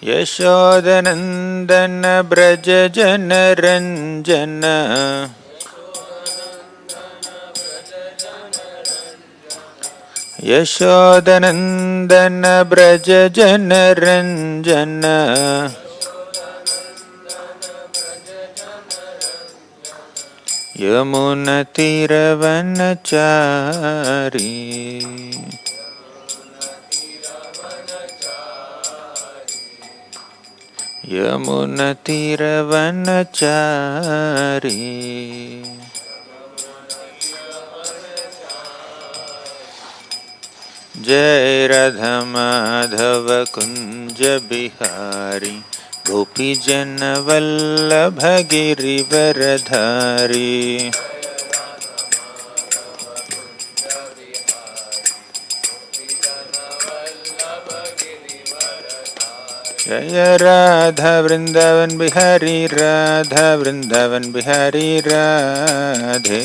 यशोदनन्दन ब्रज जन रंजन यशोदनन्दन ब्रज जन रंजन यमुनतीरवनचारी यमुनतीरवनचारी जय राधा माधव कुंज बिहारी गोपी जन वल्लभ गिरिवरधारी जय राधा वृंदावन बिहारी राधा वृंदावन बिहारी राधे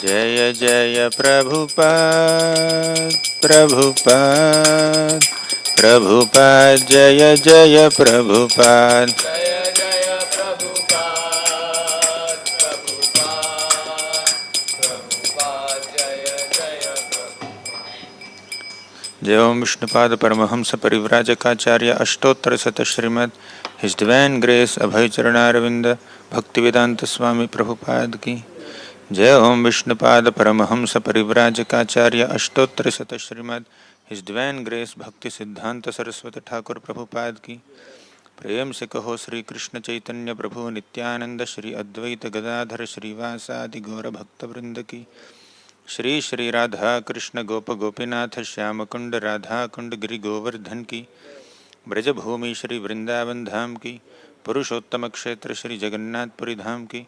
जय जय प्रभुपाद प्रभुपाद प्रभुपाद जय जय प्रभुपाद जय ओम विष्णुपाद परमहंस परिव्राजकाचार्य अष्टोत्तर शत श्रीमद हिज डिवाइन ग्रेस अभय चरणारविंद भक्तिवेदांत स्वामी प्रभुपाद की जय ओम विष्णुपाद परमहंस परिव्राजकाचार्य अष्टोत्तर शत श्रीमद हिज डिवाइन ग्रेस भक्ति सिद्धांत सरस्वती ठाकुर प्रभुपाद की प्रेम से कहो श्री कृष्ण चैतन्य प्रभु नित्यानंद श्री अद्वैत गदाधर श्रीवासादि गौर भक्तवृंद की श्री श्री राधा कृष्ण गोप गोपीनाथ श्याम कुंड राधा कुंड गिरि गोवर्धन की ब्रजभूमि श्री वृंदावन धाम की पुरुषोत्तम क्षेत्र श्री जगन्नाथपुरी धाम की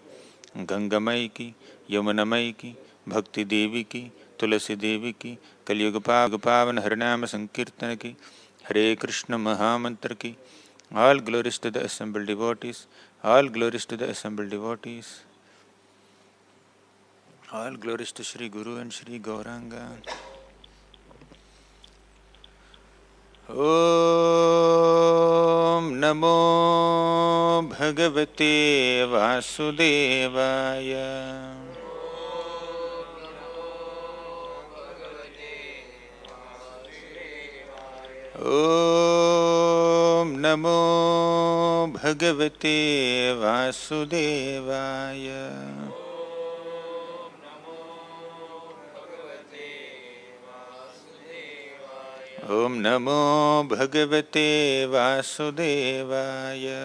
गंगामयी की यमुनामयी की भक्ति देवी की तुलसी देवी की कलयुग पावन हरिनाम संकीर्तन की हरे कृष्ण महामंत्र की all glories to the assembled devotees, all glories to the assembled devotees, all glories to Shri Guru and Shri Gauranga. Om Namo Bhagavate Vasudevaya. Om Namo Bhagavate Vasudevaya. Om Namo Bhagavate Vasudevaya.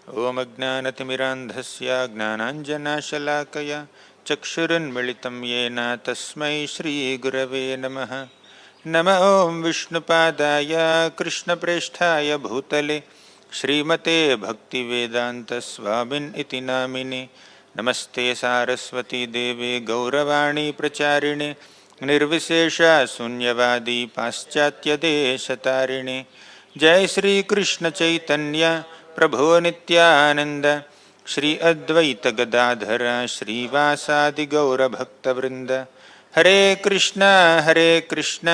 Om Ajnanatimirandhasya Gnananjanashalakaya Chakshurunmilitam Yena Tasmai Shri Gurave Namaha. Nama Om Vishnupadaya Krishna Presthaya Bhutale Srimate Bhaktivedanta Swamin Iti Namine. नमस्ते सारस्वती देवे गौरवाणी प्रचारिणे निर्विशेषा शून्यवादी पाश्चात्य देशतारिणे. जय श्री कृष्ण चैतन्य प्रभो नित्यानंद श्री अद्वैत गदाधर श्रीवासादि गौर भक्तवृंद. हरे Krishna Krishna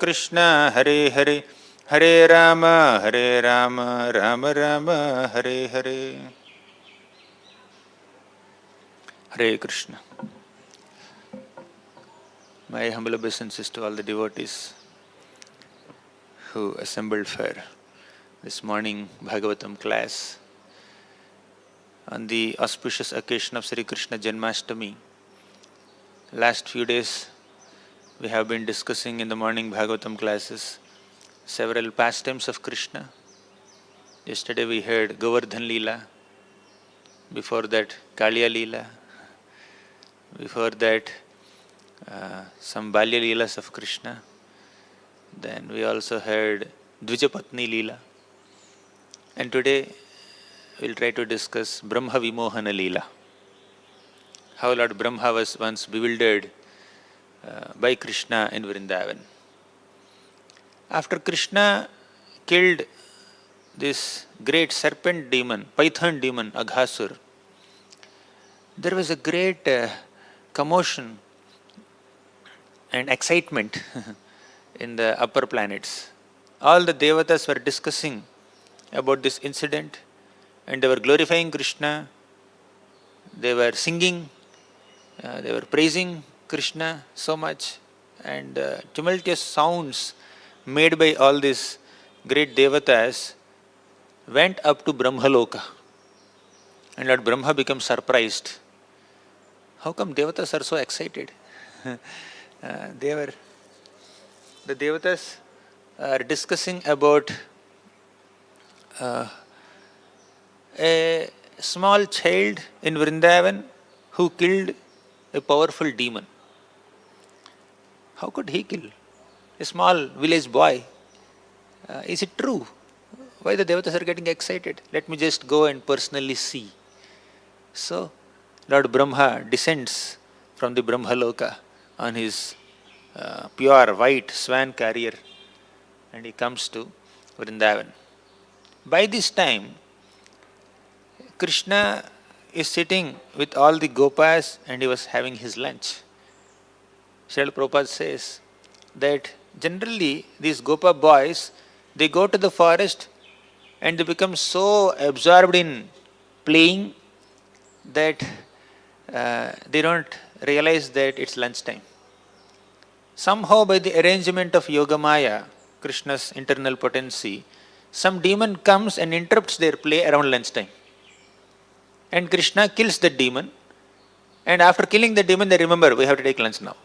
Krishna Hare Hare Hare Ram Ram Ram Hare Hare. Hare Krishna. My humble obeisances to all the devotees who assembled for this morning Bhagavatam class on the auspicious occasion of Sri Krishna Janmashtami. Last few days we have been discussing in the morning Bhagavatam classes several pastimes of Krishna. Yesterday we heard Govardhan Lila, before that Kaliya Lila, before that some Balya Leelas of Krishna. Then we also heard Dvijapatni Lila. And today we will try to discuss Brahma Vimohana Lila. How Lord Brahma was once bewildered by Krishna in Vrindavan. After Krishna killed this great serpent demon, python demon, Aghasur, there was a great commotion and excitement in the upper planets. All the devatas were discussing about this incident and they were glorifying Krishna, they were singing, they were praising Krishna so much, and tumultuous sounds made by all these great devatas went up to Brahmaloka. And Lord Brahma became surprised. How come devatas are so excited? The devatas are discussing about a small child in Vrindavan who killed a powerful demon. How could he kill a small village boy? Is it true? Why the devatas are getting excited? Let me just go and personally see. So, Lord Brahma descends from the Brahmaloka on his pure white swan carrier and he comes to Vrindavan. By this time, Krishna is sitting with all the gopas and he was having his lunch. Srila Prabhupada says that generally these gopa boys, they go to the forest and they become so absorbed in playing that they don't realize that it's lunchtime. Somehow by the arrangement of Yogamaya, Krishna's internal potency, some demon comes and interrupts their play around lunchtime. And Krishna kills the demon, and after killing the demon they remember, we have to take lunch now.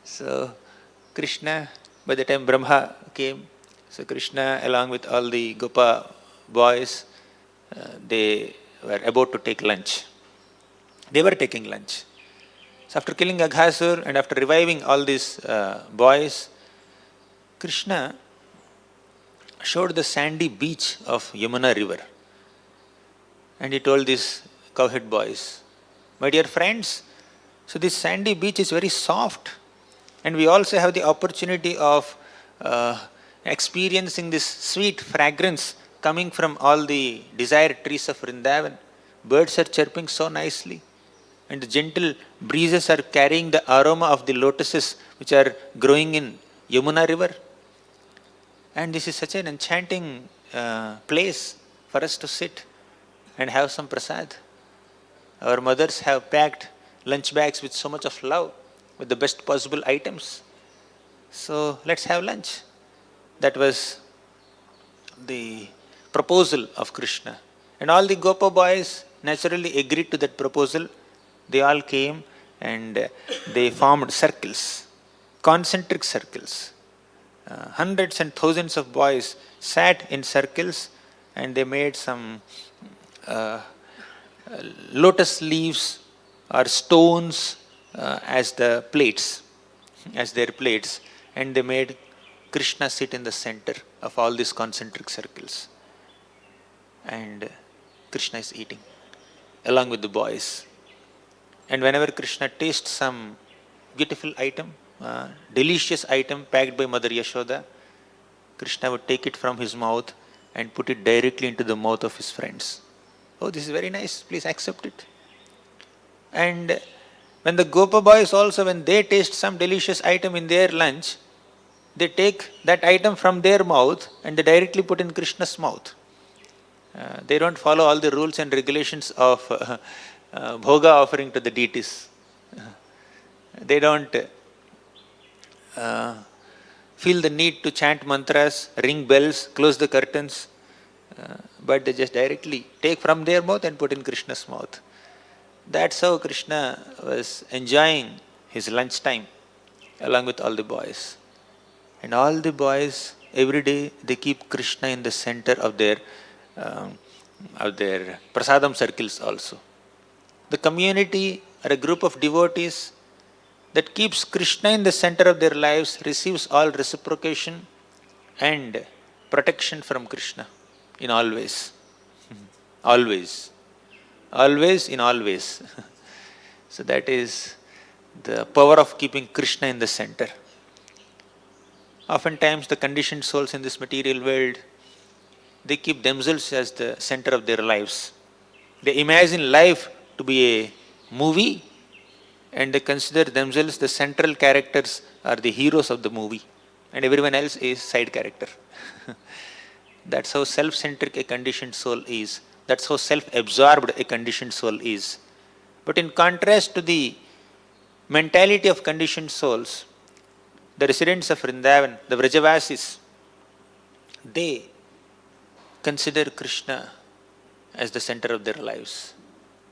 So Krishna, by the time Brahma came, so Krishna along with all the Gopa boys, they were about to take lunch. They were taking lunch. So after killing Aghasur and after reviving all these boys, Krishna showed the sandy beach of Yamuna river. And he told these cowhead boys, my dear friends, so this sandy beach is very soft and we also have the opportunity of experiencing this sweet fragrance coming from all the desired trees of Vrindavan. Birds are chirping so nicely and the gentle breezes are carrying the aroma of the lotuses which are growing in Yamuna river. And this is such an enchanting place for us to sit and have some prasad. Our mothers have packed lunch bags with so much of love, with the best possible items. So let's have lunch. That was the proposal of Krishna. And all the Gopa boys naturally agreed to that proposal. They all came and they formed circles, concentric circles. Hundreds and thousands of boys sat in circles and they made some lotus leaves or stones as the plates, as their plates, and they made Krishna sit in the center of all these concentric circles. And Krishna is eating along with the boys. And whenever Krishna tastes some beautiful item, delicious item packed by Mother Yashoda, Krishna would take it from his mouth and put it directly into the mouth of his friends. Oh, this is very nice, please accept it. And when the Gopa boys also, when they taste some delicious item in their lunch, they take that item from their mouth and they directly put in Krishna's mouth. They don't follow all the rules and regulations of bhoga offering to the deities. They don't feel the need to chant mantras, ring bells, close the curtains, but they just directly take from their mouth and put in Krishna's mouth. That's how Krishna was enjoying his lunchtime along with all the boys. And all the boys, every day, they keep Krishna in the center of their prasadam circles also. The community or a group of devotees that keeps Krishna in the center of their lives receives all reciprocation and protection from Krishna in all ways. Always. Always in all ways. So that is the power of keeping Krishna in the center. Oftentimes the conditioned souls in this material world, they keep themselves as the center of their lives. They imagine life to be a movie and they consider themselves the central characters or the heroes of the movie, and everyone else is side character. That's how self-centric a conditioned soul is. That's how self-absorbed a conditioned soul is. But in contrast to the mentality of conditioned souls, the residents of Vrindavan, the Vrajavasis, they consider Krishna as the center of their lives.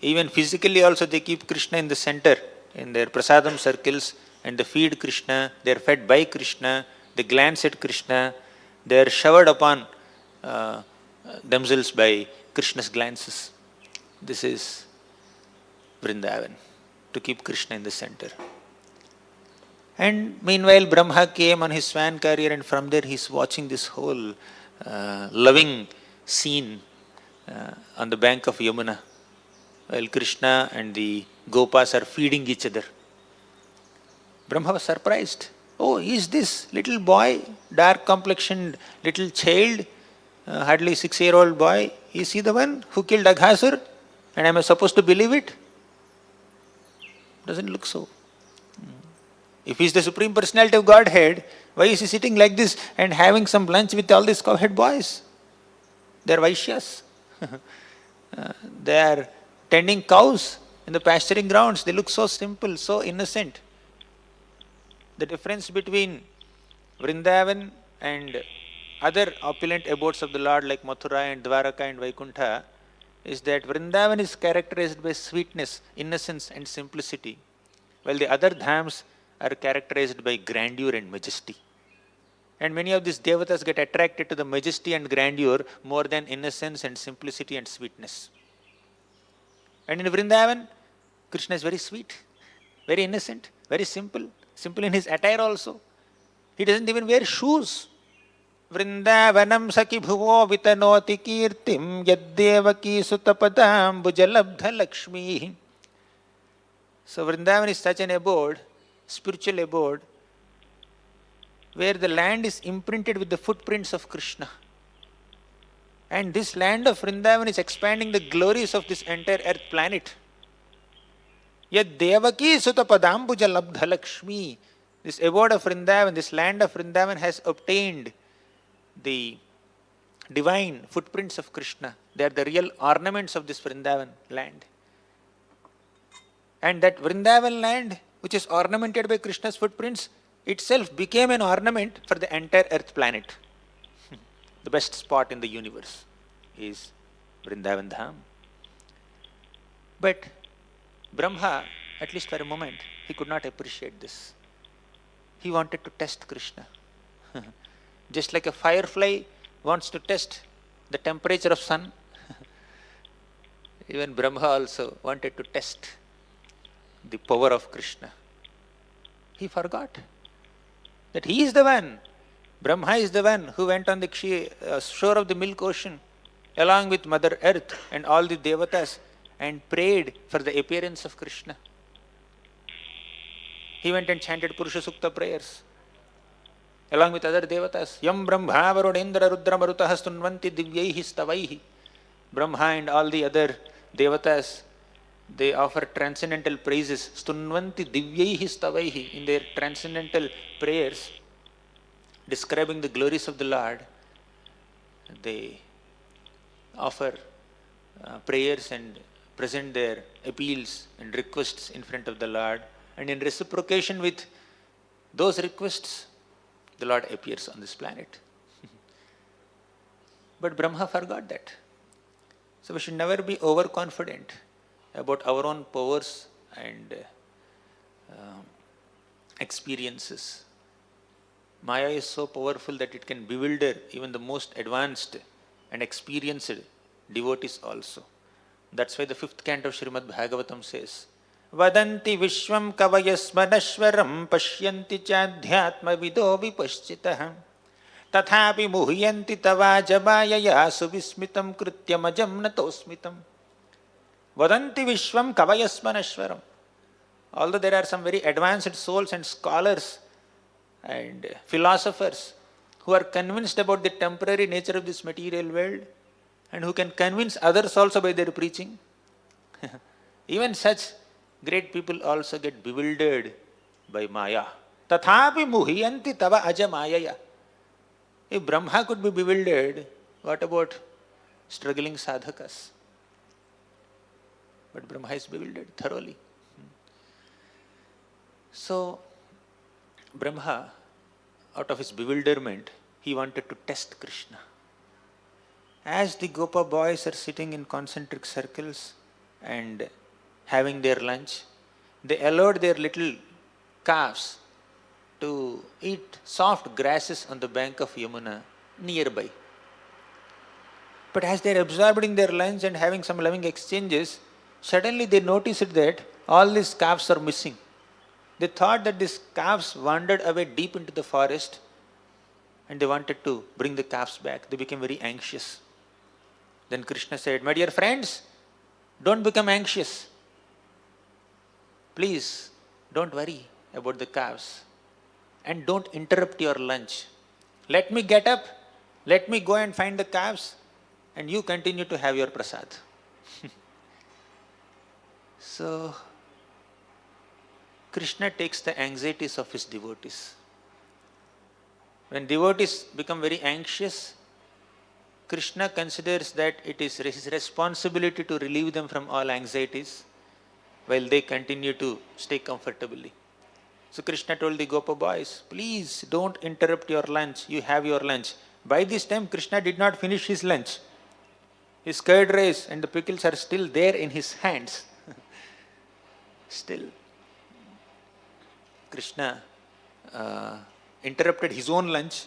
Even physically also they keep Krishna in the center. In their prasadam circles, and they feed Krishna, they are fed by Krishna, they glance at Krishna, they are showered upon themselves by Krishna's glances. This is Vrindavan, to keep Krishna in the center. And meanwhile, Brahma came on his swan carrier, and from there he is watching this whole loving scene on the bank of Yamuna, while Krishna and the gopas are feeding each other. Brahma was surprised. Oh, is this little boy, dark complexioned little child, hardly 6-year-old boy, is he the one who killed Aghasur? And am I supposed to believe it? Doesn't look so. If he is the Supreme Personality of Godhead, why is he sitting like this and having some lunch with all these cowhead boys? They are Vaishyas. They are tending cows in the pasturing grounds. They look so simple, so innocent. The difference between Vrindavan and other opulent abodes of the Lord like Mathura and Dwaraka and Vaikuntha is that Vrindavan is characterized by sweetness, innocence and simplicity, while the other dhams are characterized by grandeur and majesty. And many of these devatas get attracted to the majesty and grandeur more than innocence and simplicity and sweetness. And in Vrindavan, Krishna is very sweet, very innocent, very simple, simple in his attire also. He doesn't even wear shoes. Vrindavanam saki bhuvo vitanoti kirtim yaddevaki sutapadam bhujalabdha lakshmi. So Vrindavan is such an abode, spiritual abode, where the land is imprinted with the footprints of Krishna. And this land of Vrindavan is expanding the glories of this entire earth planet. Yet Devaki Sutapadambuja Labdha Lakshmi, this abode of Vrindavan, this land of Vrindavan has obtained the divine footprints of Krishna. They are the real ornaments of this Vrindavan land. And that Vrindavan land, which is ornamented by Krishna's footprints, itself became an ornament for the entire earth planet. The best spot in the universe is Vrindavan Dham. But Brahma, at least for a moment, he could not appreciate this. He wanted to test Krishna. Just like a firefly wants to test the temperature of sun, even Brahma also wanted to test the power of Krishna. He forgot that he is the one, Brahma is the one who went on the shore of the milk ocean along with Mother Earth and all the devatas and prayed for the appearance of Krishna. He went and chanted Purusha Sukta prayers along with other devatas. Yam Brahma Varunendra Rudra Marutaha Stunvanti Divyaihi Stavaihi. Brahma and all the other devatas, they offer transcendental praises. Stunvanti Divyaihi Stavaihi, in their transcendental prayers describing the glories of the Lord. They offer prayers and present their appeals and requests in front of the Lord. And in reciprocation with those requests, the Lord appears on this planet. But Brahma forgot that. So we should never be overconfident about our own powers and experiences. Maya is so powerful that it can bewilder even the most advanced and experienced devotees also. That's why the 5th canto of Srimad Bhagavatam says, Vadanti Vishwam Kavayasmanashwaram Pashyanti Chadhyatma Vido Vipaschitaham Tathapi Muhyanti Tavajabhayaya Suvismitam Krityamajam Natosmitam. Vadanti Vishwam Kavayasmanashwaram. Although there are some very advanced souls and scholars and philosophers who are convinced about the temporary nature of this material world, and who can convince others also by their preaching. Even such great people also get bewildered by Maya. Tathapi muhyanti tava aja mayaya. If Brahma could be bewildered, what about struggling sadhakas? But Brahma is bewildered thoroughly. So, Brahma, out of his bewilderment, he wanted to test Krishna. As the Gopa boys are sitting in concentric circles and having their lunch, they allowed their little calves to eat soft grasses on the bank of Yamuna nearby. But as they are absorbing their lunch and having some loving exchanges, suddenly they noticed that all these calves are missing. They thought that these calves wandered away deep into the forest and they wanted to bring the calves back. They became very anxious. Then Krishna said, "My dear friends, don't become anxious. Please don't worry about the calves and don't interrupt your lunch. Let me get up, let me go and find the calves, and you continue to have your prasad." So, Krishna takes the anxieties of his devotees. When devotees become very anxious, Krishna considers that it is his responsibility to relieve them from all anxieties while they continue to stay comfortably. So Krishna told the Gopa boys, "Please don't interrupt your lunch, you have your lunch." By this time, Krishna did not finish his lunch. His curd rice and the pickles are still there in his hands. Still, Krishna interrupted his own lunch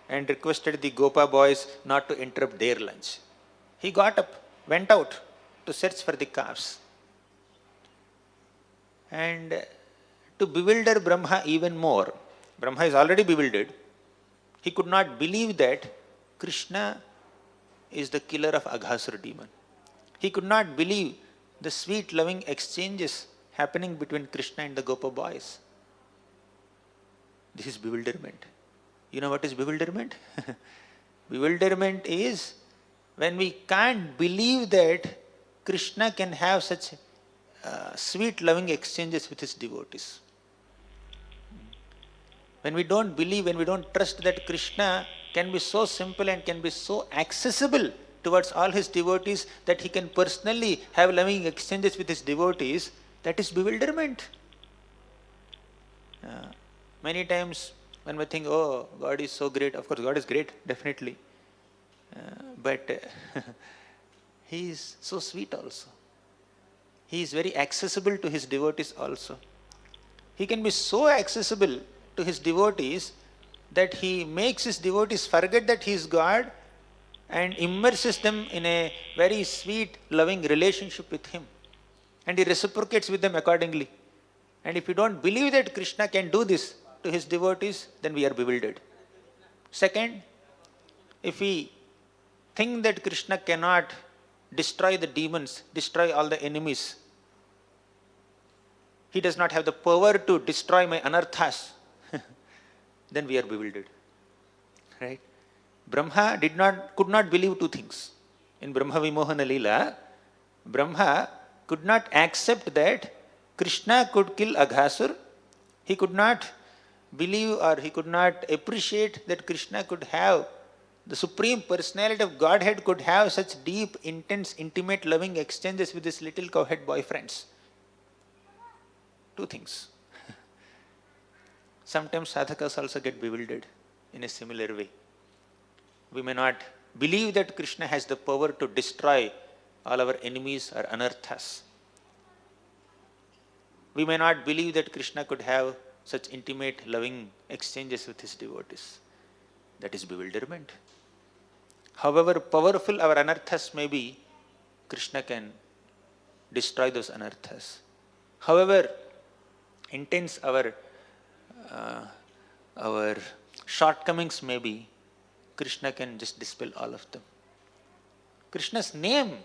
and requested the Gopa boys not to interrupt their lunch. He got up, went out to search for the calves. And to bewilder Brahma even more, Brahma is already bewildered. He could not believe that Krishna is the killer of Aghasura demon. He could not believe the sweet loving exchanges happening between Krishna and the Gopa boys. This is bewilderment. You know what is bewilderment? Bewilderment is when we can't believe that Krishna can have such sweet loving exchanges with his devotees. When we don't believe, when we don't trust that Krishna can be so simple and can be so accessible towards all his devotees that he can personally have loving exchanges with his devotees, that is bewilderment. Many times when we think, "Oh, God is so great," of course God is great, definitely. But he is so sweet also. He is very accessible to his devotees also. He can be so accessible to his devotees that he makes his devotees forget that he is God and immerses them in a very sweet, loving relationship with him. And he reciprocates with them accordingly. And if you don't believe that Krishna can do this to his devotees, then we are bewildered. Second, if we think that Krishna cannot destroy the demons, destroy all the enemies, he does not have the power to destroy my anarthas, then we are bewildered. Right? Brahma could not believe two things. In Brahma Vimohana Lila, Brahma could not accept that Krishna could kill Aghasur. He could not believe or he could not appreciate that Krishna could have, the Supreme Personality of Godhead could have such deep, intense, intimate, loving exchanges with his little cowhead boyfriends. Two things. Sometimes sadhakas also get bewildered in a similar way. We may not believe that Krishna has the power to destroy all our enemies or anarthas. We may not believe that Krishna could have such intimate, loving exchanges with his devotees. That is bewilderment. However powerful our anarthas may be, Krishna can destroy those anarthas. However intense our shortcomings may be, Krishna can just dispel all of them. Krishna's name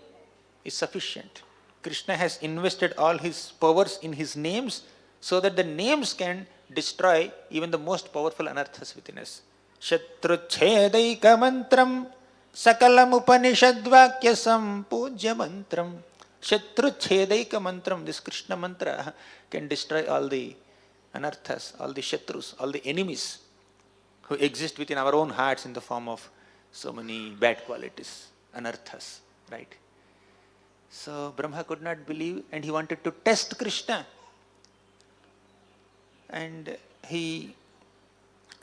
is sufficient. Krishna has invested all his powers in his names so that the names can destroy even the most powerful anarthas within us. Shatruchhedaika mantram sakalam upanishadvakya sampujya mantram. Shatruchhedaika mantram, this Krishna mantra can destroy all the anarthas, all the shatrus, all the enemies who exist within our own hearts in the form of so many bad qualities, anarthas, right? So Brahma could not believe and he wanted to test Krishna. And he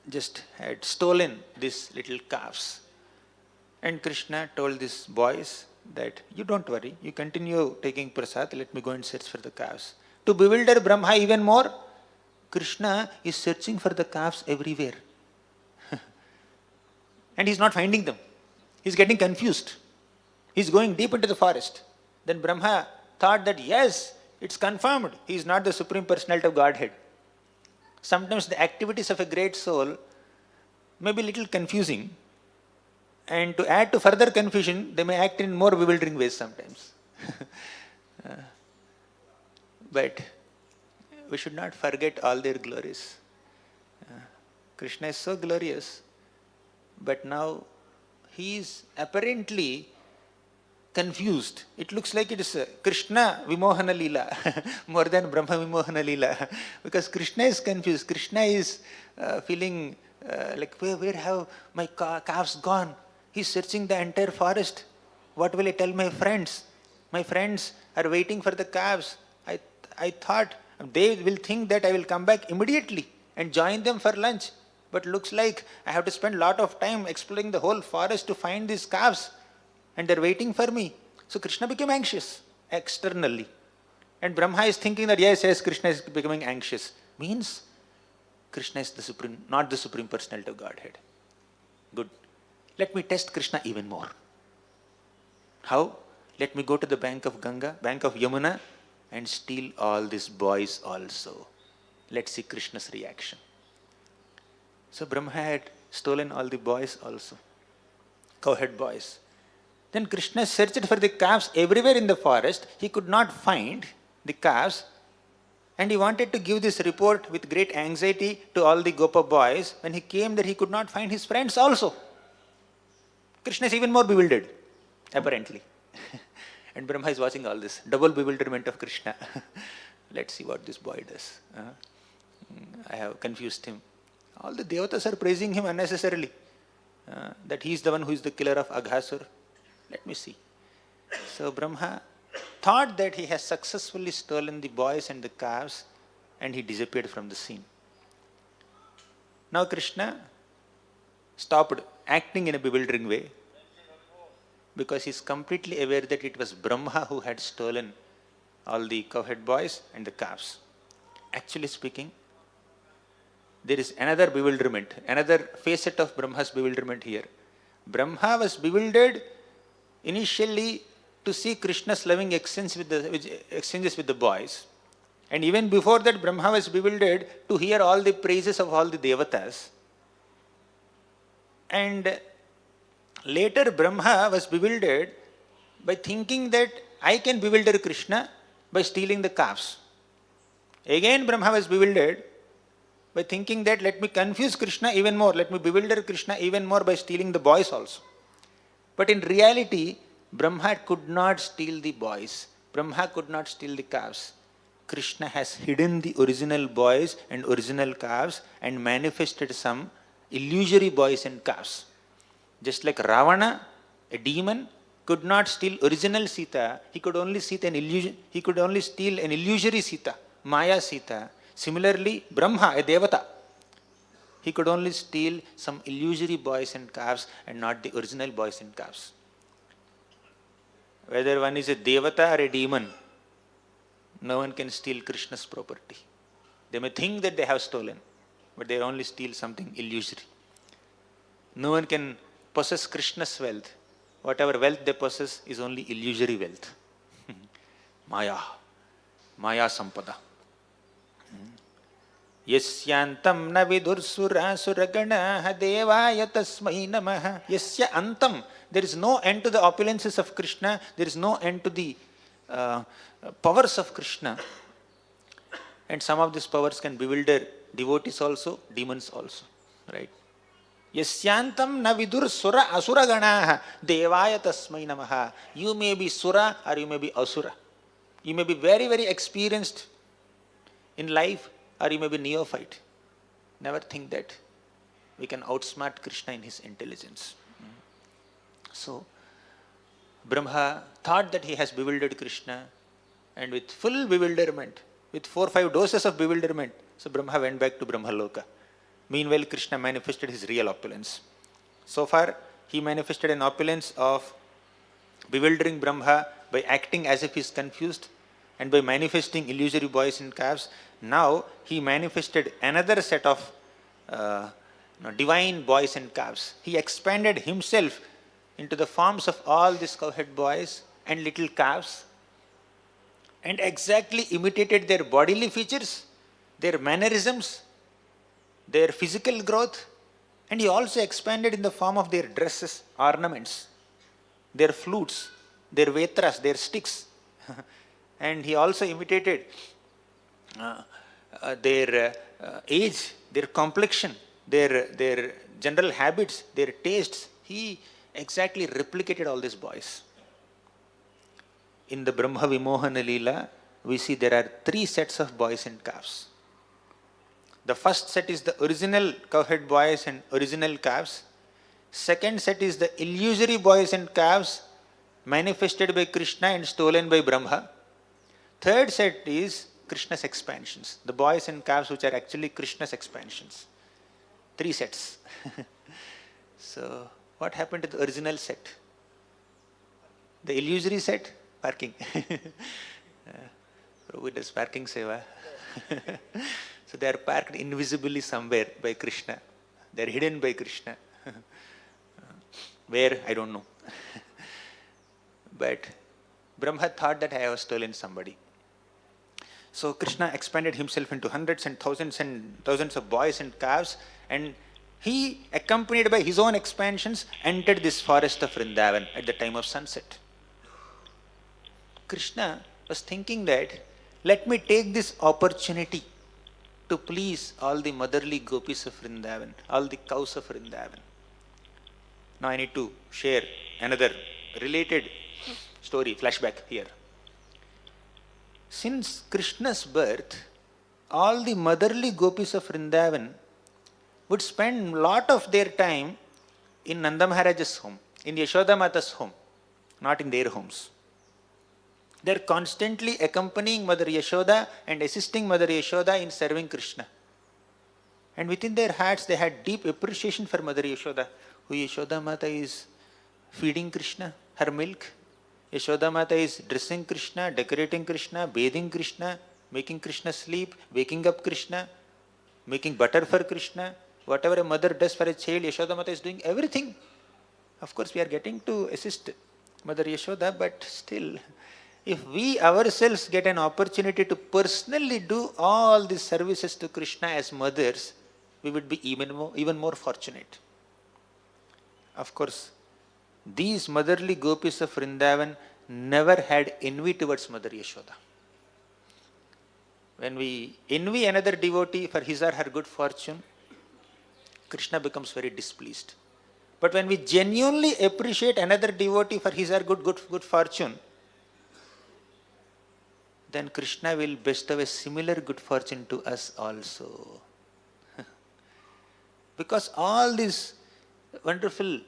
just had stolen these little calves. And Krishna told these boys that you don't worry, you continue taking prasad, let me go and search for the calves. To bewilder Brahma even more, Krishna is searching for the calves everywhere. And he's not finding them. He's getting confused. He's going deep into the forest. Then Brahma thought that yes, it's confirmed, he is not the Supreme Personality of Godhead. Sometimes the activities of a great soul may be a little confusing, and to add to further confusion, they may act in more bewildering ways sometimes. But we should not forget all their glories. Krishna is so glorious, but now he is apparently confused. It looks like it is Krishna Vimohana Lila more than Brahma Vimohana Lila, because Krishna is confused. Krishna is feeling like where have my calves gone? He's searching the entire forest. What will I tell my friends? My friends are waiting for the calves. I thought they will think that I will come back immediately and join them for lunch. But looks like I have to spend a lot of time exploring the whole forest to find these calves. And they're waiting for me. So Krishna became anxious externally. And Brahma is thinking that yes, Krishna is becoming anxious. Means Krishna is the supreme, not the Supreme Personality of Godhead. Good. Let me test Krishna even more. How? Let me go to the bank of Ganga, bank of Yamuna, and steal all these boys also. Let's see Krishna's reaction. So Brahma had stolen all the boys also, cowherd boys. Then Krishna searched for the calves everywhere in the forest. He could not find the calves, and he wanted to give this report with great anxiety to all the Gopa boys. When he came there, he could not find his friends also. Krishna is even more bewildered, apparently. And Brahma is watching all this. Double bewilderment of Krishna. Let's see what this boy does. I have confused him. All the devatas are praising him unnecessarily. That he is the one who is the killer of Aghasur. Let me see. So Brahma thought that he has successfully stolen the boys and the calves, and he disappeared from the scene. Now Krishna stopped acting in a bewildering way, because he is completely aware that it was Brahma who had stolen all the cowherd boys and the calves. Actually speaking, there is another bewilderment, another facet of Brahma's bewilderment here. Brahma was bewildered initially to see Krishna's loving exchanges with the boys. And even before that, Brahma was bewildered to hear all the praises of all the devatas. And later Brahma was bewildered by thinking that I can bewilder Krishna by stealing the calves. Again Brahma was bewildered by thinking that let me confuse Krishna even more, let me bewilder Krishna even more by stealing the boys also. But in reality, Brahma could not steal the boys. Brahma could not steal the calves. Krishna has hidden the original boys and original calves and manifested some illusory boys and calves. Just like Ravana, a demon, could not steal original Sita, he could only steal an illusory Sita, Maya Sita. Similarly, Brahma, a Devata, he could only steal some illusory boys and calves and not the original boys and calves. Whether one is a Devata or a demon, no one can steal Krishna's property. They may think that they have stolen, but they only steal something illusory. No one can possess Krishna's wealth. Whatever wealth they possess is only illusory wealth. Maya Sampada. Yasyantam na vidursura suragana devaya tasmai namaha. Yasya antam. There is no end to the opulences of Krishna. There is no end to the powers of Krishna. And some of these powers can bewilder devotees also, demons also. Right? Yasyantam na vidur sura asura ganaha devaya tasmai namaha. You may be sura or you may be asura. You may be very, very experienced in life or you may be neophyte. Never think that we can outsmart Krishna in his intelligence. So, Brahma thought that he has bewildered Krishna, and with full bewilderment, with 4-5 doses of bewilderment, so Brahma went back to Brahmaloka. Meanwhile, Krishna manifested his real opulence. So far, he manifested an opulence of bewildering Brahma by acting as if he is confused and by manifesting illusory boys and calves. Now, he manifested another set of divine boys and calves. He expanded himself into the forms of all these cowhead boys and little calves and exactly imitated their bodily features, their mannerisms, their physical growth, and he also expanded in the form of their dresses, ornaments, their flutes, their vetras, their sticks. And he also imitated their age, their complexion, their general habits, their tastes. He exactly replicated all these boys. In the Brahma Vimohana Lila, we see there are 3 sets of boys and calves. The first set is the original cowhead boys and original calves. Second set is the illusory boys and calves manifested by Krishna and stolen by Brahma. Third set is Krishna's expansions, the boys and calves which are actually Krishna's expansions. 3 sets. So, what happened to the original set? The illusory set? Parking. Prabhu does parking seva. So they are parked invisibly somewhere by Krishna. They are hidden by Krishna. Where? I don't know. But Brahma thought that I have stolen somebody. So Krishna expanded himself into hundreds and thousands of boys and calves, and he, accompanied by his own expansions, entered this forest of Vrindavan at the time of sunset. Krishna was thinking that, let me take this opportunity to please all the motherly gopis of Vrindavan, all the cows of Vrindavan. Now I need to share another related story, flashback here. Since Krishna's birth, all the motherly gopis of Vrindavan would spend a lot of their time in Nanda Maharaja's home, in Yashoda Mata's home, not in their homes. They are constantly accompanying Mother Yashoda and assisting Mother Yashoda in serving Krishna. And within their hearts they had deep appreciation for Mother Yashoda, who Yashoda Mata is feeding Krishna, her milk. Yashoda Mata is dressing Krishna, decorating Krishna, bathing Krishna, making Krishna sleep, waking up Krishna, making butter for Krishna. Whatever a mother does for a child, Yashoda Mata is doing everything. Of course, we are getting to assist Mother Yashoda, but still, if we ourselves get an opportunity to personally do all these services to Krishna as mothers, we would be even more fortunate. Of course, these motherly gopis of Vrindavan never had envy towards Mother Yashoda. When we envy another devotee for his or her good fortune, Krishna becomes very displeased. But when we genuinely appreciate another devotee for his or her good fortune, then Krishna will bestow a similar good fortune to us also. Because all these wonderful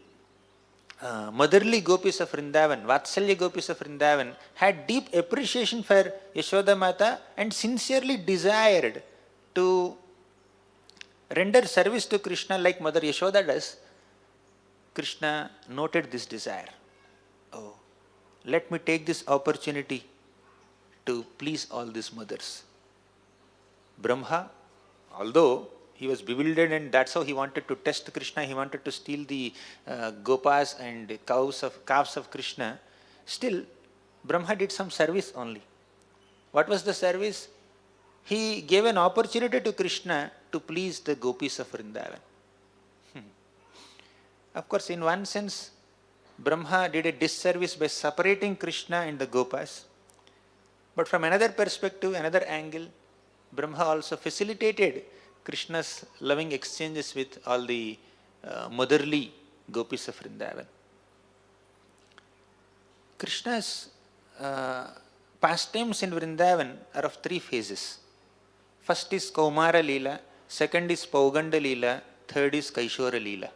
motherly gopis of Vrindavan, Vatsalya gopis of Vrindavan, had deep appreciation for Yashoda Mata and sincerely desired to render service to Krishna like Mother Yashoda does. Krishna noted this desire. Oh, let me take this opportunity to please all these mothers. Brahma, although he was bewildered and that's how he wanted to test Krishna, he wanted to steal the gopas and calves of Krishna, still Brahma did some service only. What was the service? He gave an opportunity to Krishna to please the gopis of Vrindavan. Of course, in one sense, Brahma did a disservice by separating Krishna and the gopas. But from another perspective, another angle, Brahma also facilitated Krishna's loving exchanges with all the motherly gopis of Vrindavan. Krishna's pastimes in Vrindavan are of three phases. First is Kaumara Lila, second is Pauganda Lila, third is Kaishora Lila.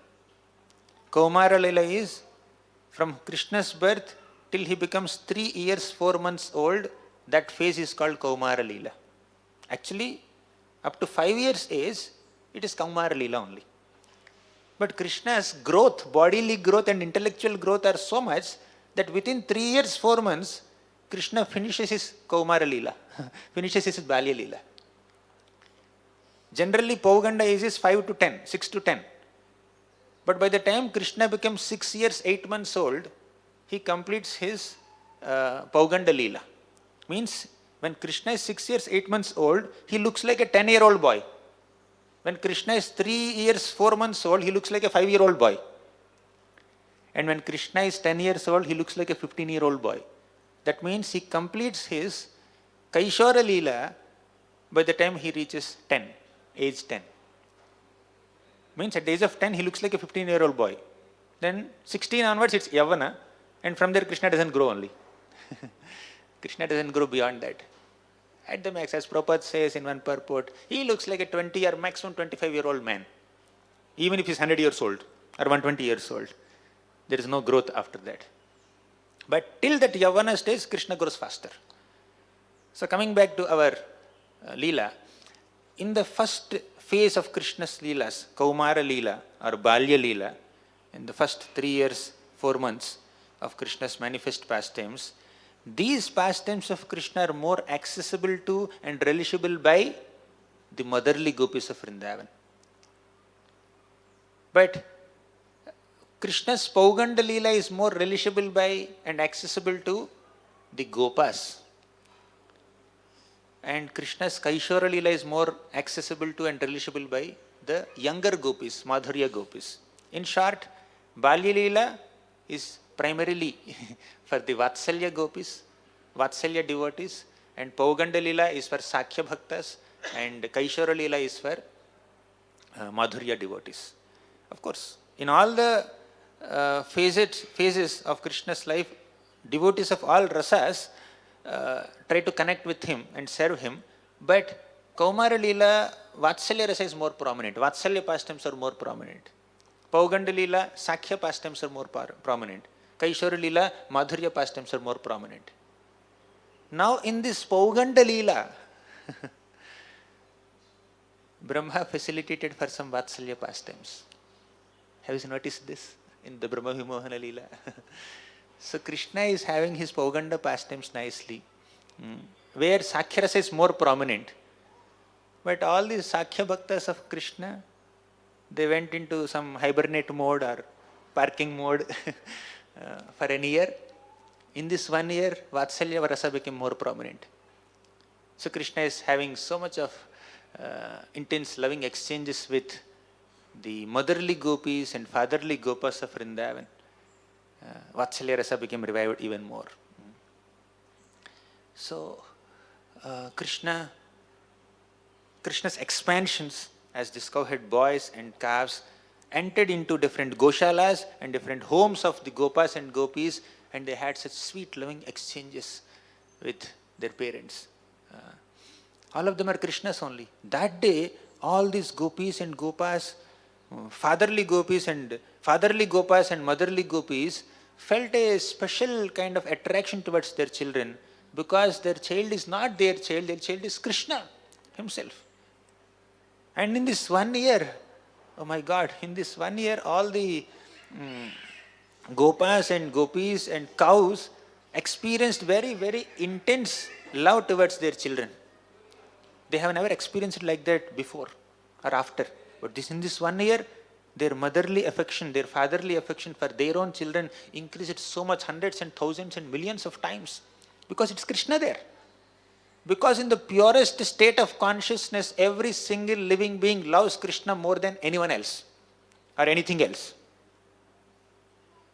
Kaumara Lila is from Krishna's birth till he becomes 3 years 4 months old. That phase is called Kaumara Lila. Actually, up to 5 years age, it is Kaumara Lila only. But Krishna's growth, bodily growth and intellectual growth are so much that within 3 years 4 months, Krishna finishes his Kaumara Lila, finishes his Balya Lila. Generally, Pauganda age is 5 to 10, 6 to 10. But by the time Krishna becomes 6 years 8 months old, he completes his Pauganda Lila. Means when Krishna is 6 years 8 months old, he looks like a 10-year-old boy. When Krishna is 3 years 4 months old, he looks like a 5-year-old boy. And when Krishna is 10 years old, he looks like a 15-year-old boy. That means he completes his Kaishora Lila by the time he reaches 10, age 10. Means at the age of 10, he looks like a 15-year-old boy. Then 16 onwards, it's Yavana. And from there, Krishna doesn't grow only. Krishna doesn't grow beyond that. At the max, as Prabhupada says in one purport, he looks like a 20 or maximum 25-year-old man. Even if he's 100 years old or 120 years old. There is no growth after that. But till that Yavana stage, Krishna grows faster. So coming back to our Leela, in the first phase of Krishna's Leelas, Kaumara Leela or Balya Leela, in the first 3 years, 4 months of Krishna's manifest pastimes, these pastimes of Krishna are more accessible to and relishable by the motherly gopis of Vrindavan. But Krishna's Pauganda Leela is more relishable by and accessible to the gopas. And Krishna's Kaishora Leela is more accessible to and relishable by the younger gopis, Madhurya gopis. In short, Balya Leela is primarily for the Vatsalya gopis, Vatsalya devotees, and Pauganda Leela is for Sakhya Bhaktas, and Kaishora Leela is for Madhurya devotees. Of course, in all the phases of Krishna's life, devotees of all rasas try to connect with him and serve him, but Kaumara Leela, Vatsalya rasa is more prominent. Vatsalya pastimes are more prominent. Pauganda Leela, Sakhya pastimes are more prominent. Kaishora Leela, Madhurya pastimes are more prominent. Now in this Pauganda Leela, Brahma facilitated for some Vatsalya pastimes. Have you noticed this in the Brahma Vimohana Leela? So Krishna is having his Pauganda pastimes nicely, where Sakhya rasa is more prominent. But all these Sakhya Bhaktas of Krishna, they went into some hibernate mode or parking mode for an year. In this 1 year, Vatsalya rasa became more prominent. So Krishna is having so much of intense loving exchanges with the motherly gopis and fatherly gopas of Vrindavan. Vatsalya rasa became revived even more. So Krishna's expansions as these cowhead boys and calves entered into different goshalas and different homes of the gopas and gopis, and they had such sweet loving exchanges with their parents. All of them are Krishna's only. That day, all these gopis and gopas, fatherly gopas and motherly gopis felt a special kind of attraction towards their children, because their child is not their child is Krishna himself. And in this 1 year, oh my God, in this 1 year, all the gopas and gopis and cows experienced very, very intense love towards their children. They have never experienced it like that before or after. But in this 1 year, their motherly affection, their fatherly affection for their own children increased so much, hundreds and thousands and millions of times, because it's Krishna there. Because in the purest state of consciousness, every single living being loves Krishna more than anyone else or anything else.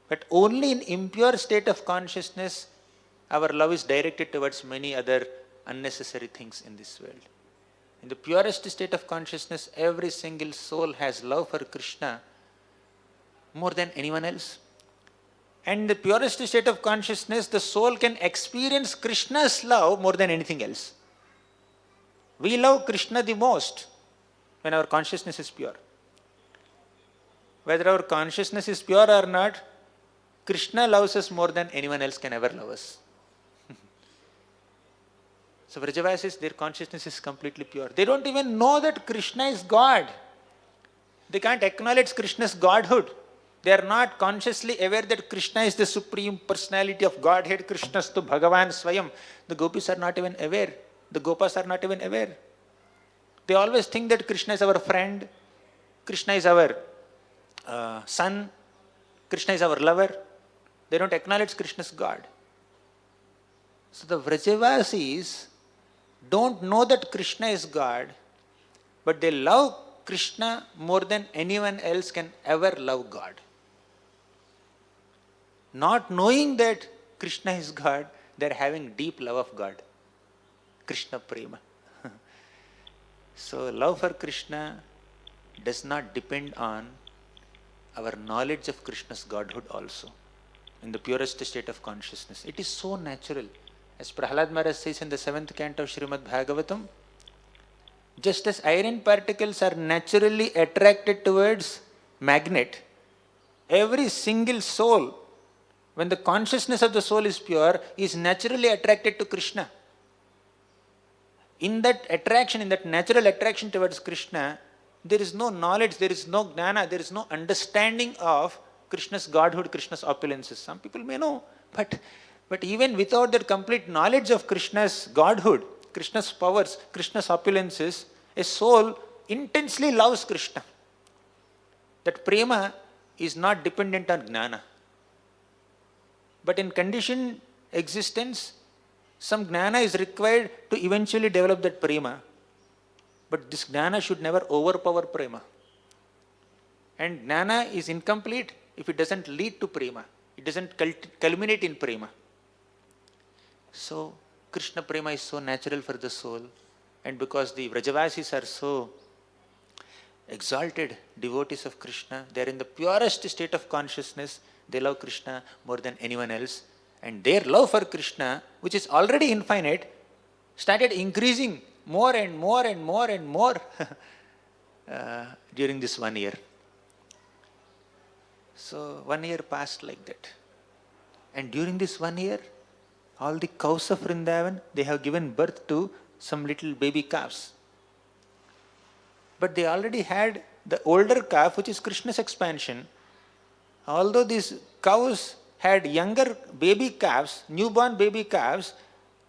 But only in impure state of consciousness, our love is directed towards many other unnecessary things in this world. In the purest state of consciousness, every single soul has love for Krishna more than anyone else. And in the purest state of consciousness, the soul can experience Krishna's love more than anything else. We love Krishna the most when our consciousness is pure. Whether our consciousness is pure or not, Krishna loves us more than anyone else can ever love us. So Vrajavasis, their consciousness is completely pure. They don't even know that Krishna is God. They can't acknowledge Krishna's godhood. They are not consciously aware that Krishna is the supreme personality of Godhead. Krishnastu Bhagavan Swayam. The gopis are not even aware. The gopas are not even aware. They always think that Krishna is our friend. Krishna is our son. Krishna is our lover. They don't acknowledge Krishna's God. So the Vrajavasis don't know that Krishna is God, but they love Krishna more than anyone else can ever love God. Not knowing that Krishna is God, they are having deep love of God. Krishna Prema. So love for Krishna does not depend on our knowledge of Krishna's Godhood also, in the purest state of consciousness. It is so natural. As Prahlad Maharaj says in the 7th canto of Srimad Bhagavatam, just as iron particles are naturally attracted towards magnet, every single soul, when the consciousness of the soul is pure, is naturally attracted to Krishna. In that attraction, in that natural attraction towards Krishna, there is no knowledge, there is no gnana, there is no understanding of Krishna's godhood, Krishna's opulences. Some people may know, but even without that complete knowledge of Krishna's godhood, Krishna's powers, Krishna's opulences, a soul intensely loves Krishna. That prema is not dependent on gnana. But in conditioned existence, some gnana is required to eventually develop that prema. But this gnana should never overpower prema. And gnana is incomplete if it doesn't lead to prema. It doesn't culminate in prema. So, Krishna prema is so natural for the soul, and because the Vrajavasis are so exalted devotees of Krishna, they are in the purest state of consciousness, they love Krishna more than anyone else, and their love for Krishna, which is already infinite, started increasing more and more and more and more during this 1 year. So 1 year passed like that. And during this 1 year, all the cows of Vrindavan, they have given birth to some little baby calves. But they already had the older calf, which is Krishna's expansion. Although these cows had younger baby calves, newborn baby calves,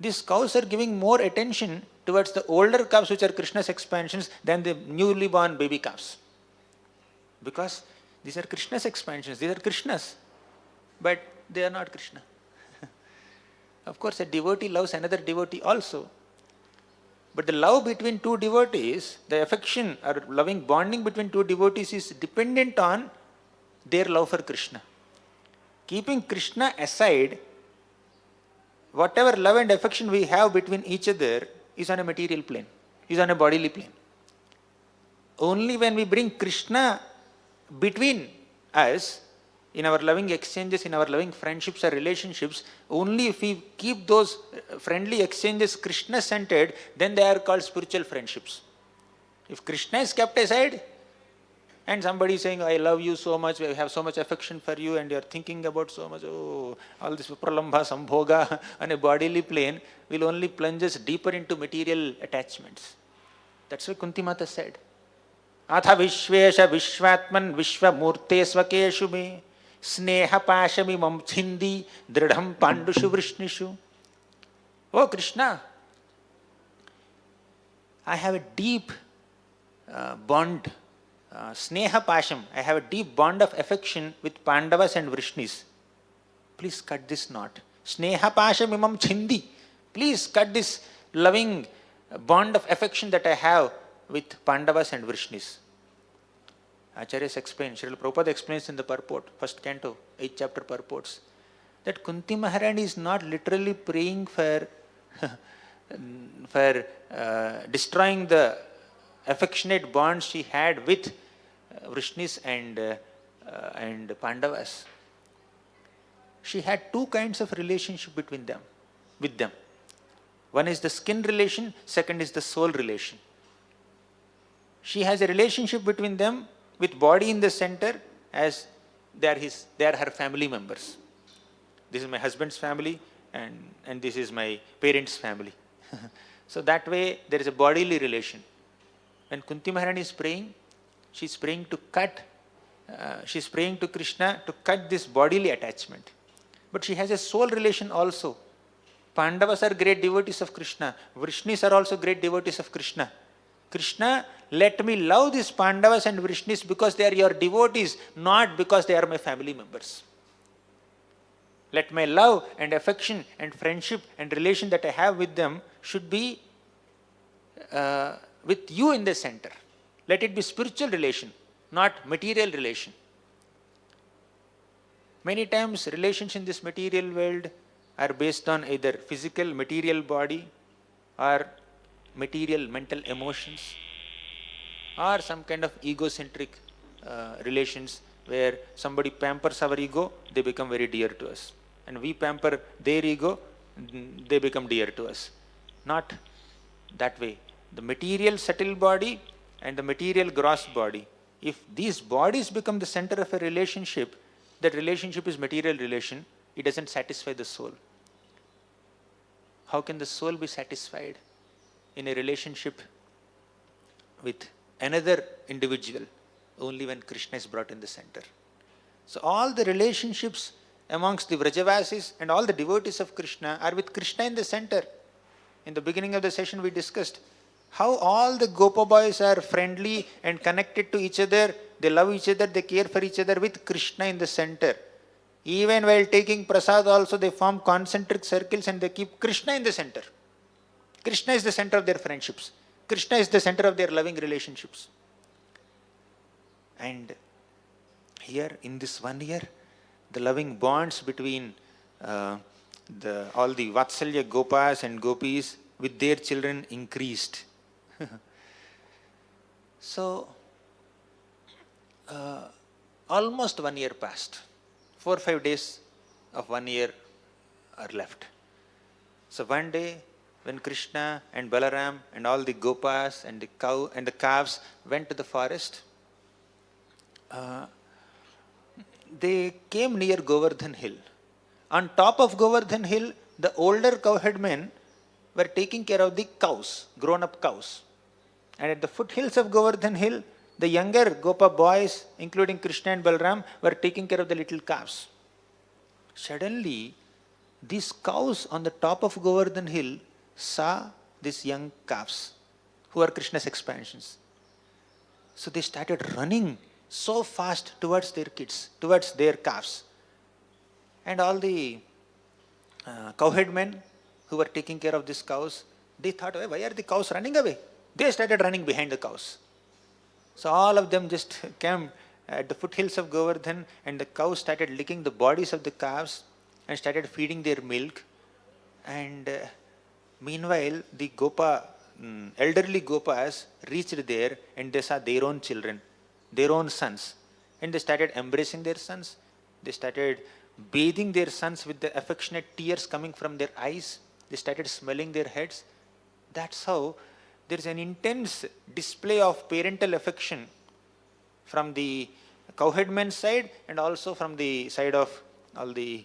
these cows are giving more attention towards the older calves, which are Krishna's expansions, than the newly born baby calves. Because these are Krishna's expansions, these are Krishna's, but they are not Krishna. Of course, a devotee loves another devotee also. But the love between two devotees, the affection or loving bonding between two devotees is dependent on their love for Krishna. Keeping Krishna aside, whatever love and affection we have between each other is on a material plane, is on a bodily plane. Only when we bring Krishna between us, in our loving exchanges, in our loving friendships or relationships, only if we keep those friendly exchanges Krishna-centered, then they are called spiritual friendships. If Krishna is kept aside, and somebody is saying, I love you so much, I have so much affection for you, and you are thinking about so much, all this vipralambha, sambhoga on a bodily plane will only plunge us deeper into material attachments. That's what Kunti Mata said. Atha vishvesha vishvatman vishvamurte svakeshu me sneha pashami mam chindi dridham pandushu vrishnishu. Oh Krishna, I have a deep bond, sneha pasham, I have a deep bond of affection with Pandavas and Vrishnis. Please cut this knot. Sneha pasham imam chindi. Please cut this loving bond of affection that I have with Pandavas and Vrishnis. Acharyas explain, Srila Prabhupada explains in the purport, 1st canto, 8th chapter purports, that Kunti Maharani is not literally praying for destroying the affectionate bonds she had with Vrishnis and and Pandavas, she had two kinds of relationship between them, with them. One is the skin relation, second is the soul relation. She has a relationship between them with body in the center, as they are her family members. This is my husband's family, and this is my parents' family. So that way there is a bodily relation. When Kunti Maharani is praying, she is praying to Krishna to cut this bodily attachment. But she has a soul relation also. Pandavas are great devotees of Krishna. Vrishnis are also great devotees of Krishna. Krishna, let me love these Pandavas and Vrishnis because they are your devotees, not because they are my family members. Let my love and affection and friendship and relation that I have with them should be with you in the center. Let it be spiritual relation, not material relation. Many times relations in this material world are based on either physical, material body, or material, mental emotions, or some kind of egocentric relations where somebody pampers our ego, they become very dear to us. And we pamper their ego, they become dear to us. Not that way. The material subtle body and the material gross body, if these bodies become the center of a relationship, that relationship is material relation, it doesn't satisfy the soul. How can the soul be satisfied in a relationship with another individual? Only when Krishna is brought in the center. So all the relationships amongst the Vrajavasis and all the devotees of Krishna are with Krishna in the center. In the beginning of the session we discussed how all the Gopa boys are friendly and connected to each other. They love each other, they care for each other with Krishna in the center. Even while taking prasad also they form concentric circles and they keep Krishna in the center. Krishna is the center of their friendships. Krishna is the center of their loving relationships. And here in this 1 year, the loving bonds between all the Vatsalya Gopas and Gopis with their children increased. So, almost 1 year passed. 4 or 5 days of 1 year are left. So one day, when Krishna and Balaram and all the Gopas and the cow and the calves went to the forest, they came near Govardhan Hill. On top of Govardhan Hill, the older cowherd men were taking care of the cows, grown-up cows. And at the foothills of Govardhan Hill, the younger Gopa boys, including Krishna and Balaram, were taking care of the little calves. Suddenly, these cows on the top of Govardhan Hill saw these young calves, who are Krishna's expansions. So they started running so fast towards their kids, towards their calves. And all the cowherd men who were taking care of these cows, they thought, why are the cows running away? They started running behind the cows. So all of them just came at the foothills of Govardhan, and the cows started licking the bodies of the calves and started feeding their milk. And meanwhile, the elderly Gopas reached there and they saw their own children, their own sons. And they started embracing their sons. They started bathing their sons with the affectionate tears coming from their eyes. They started smelling their heads. That's how there is an intense display of parental affection from the cowherd men's side and also from the side of all the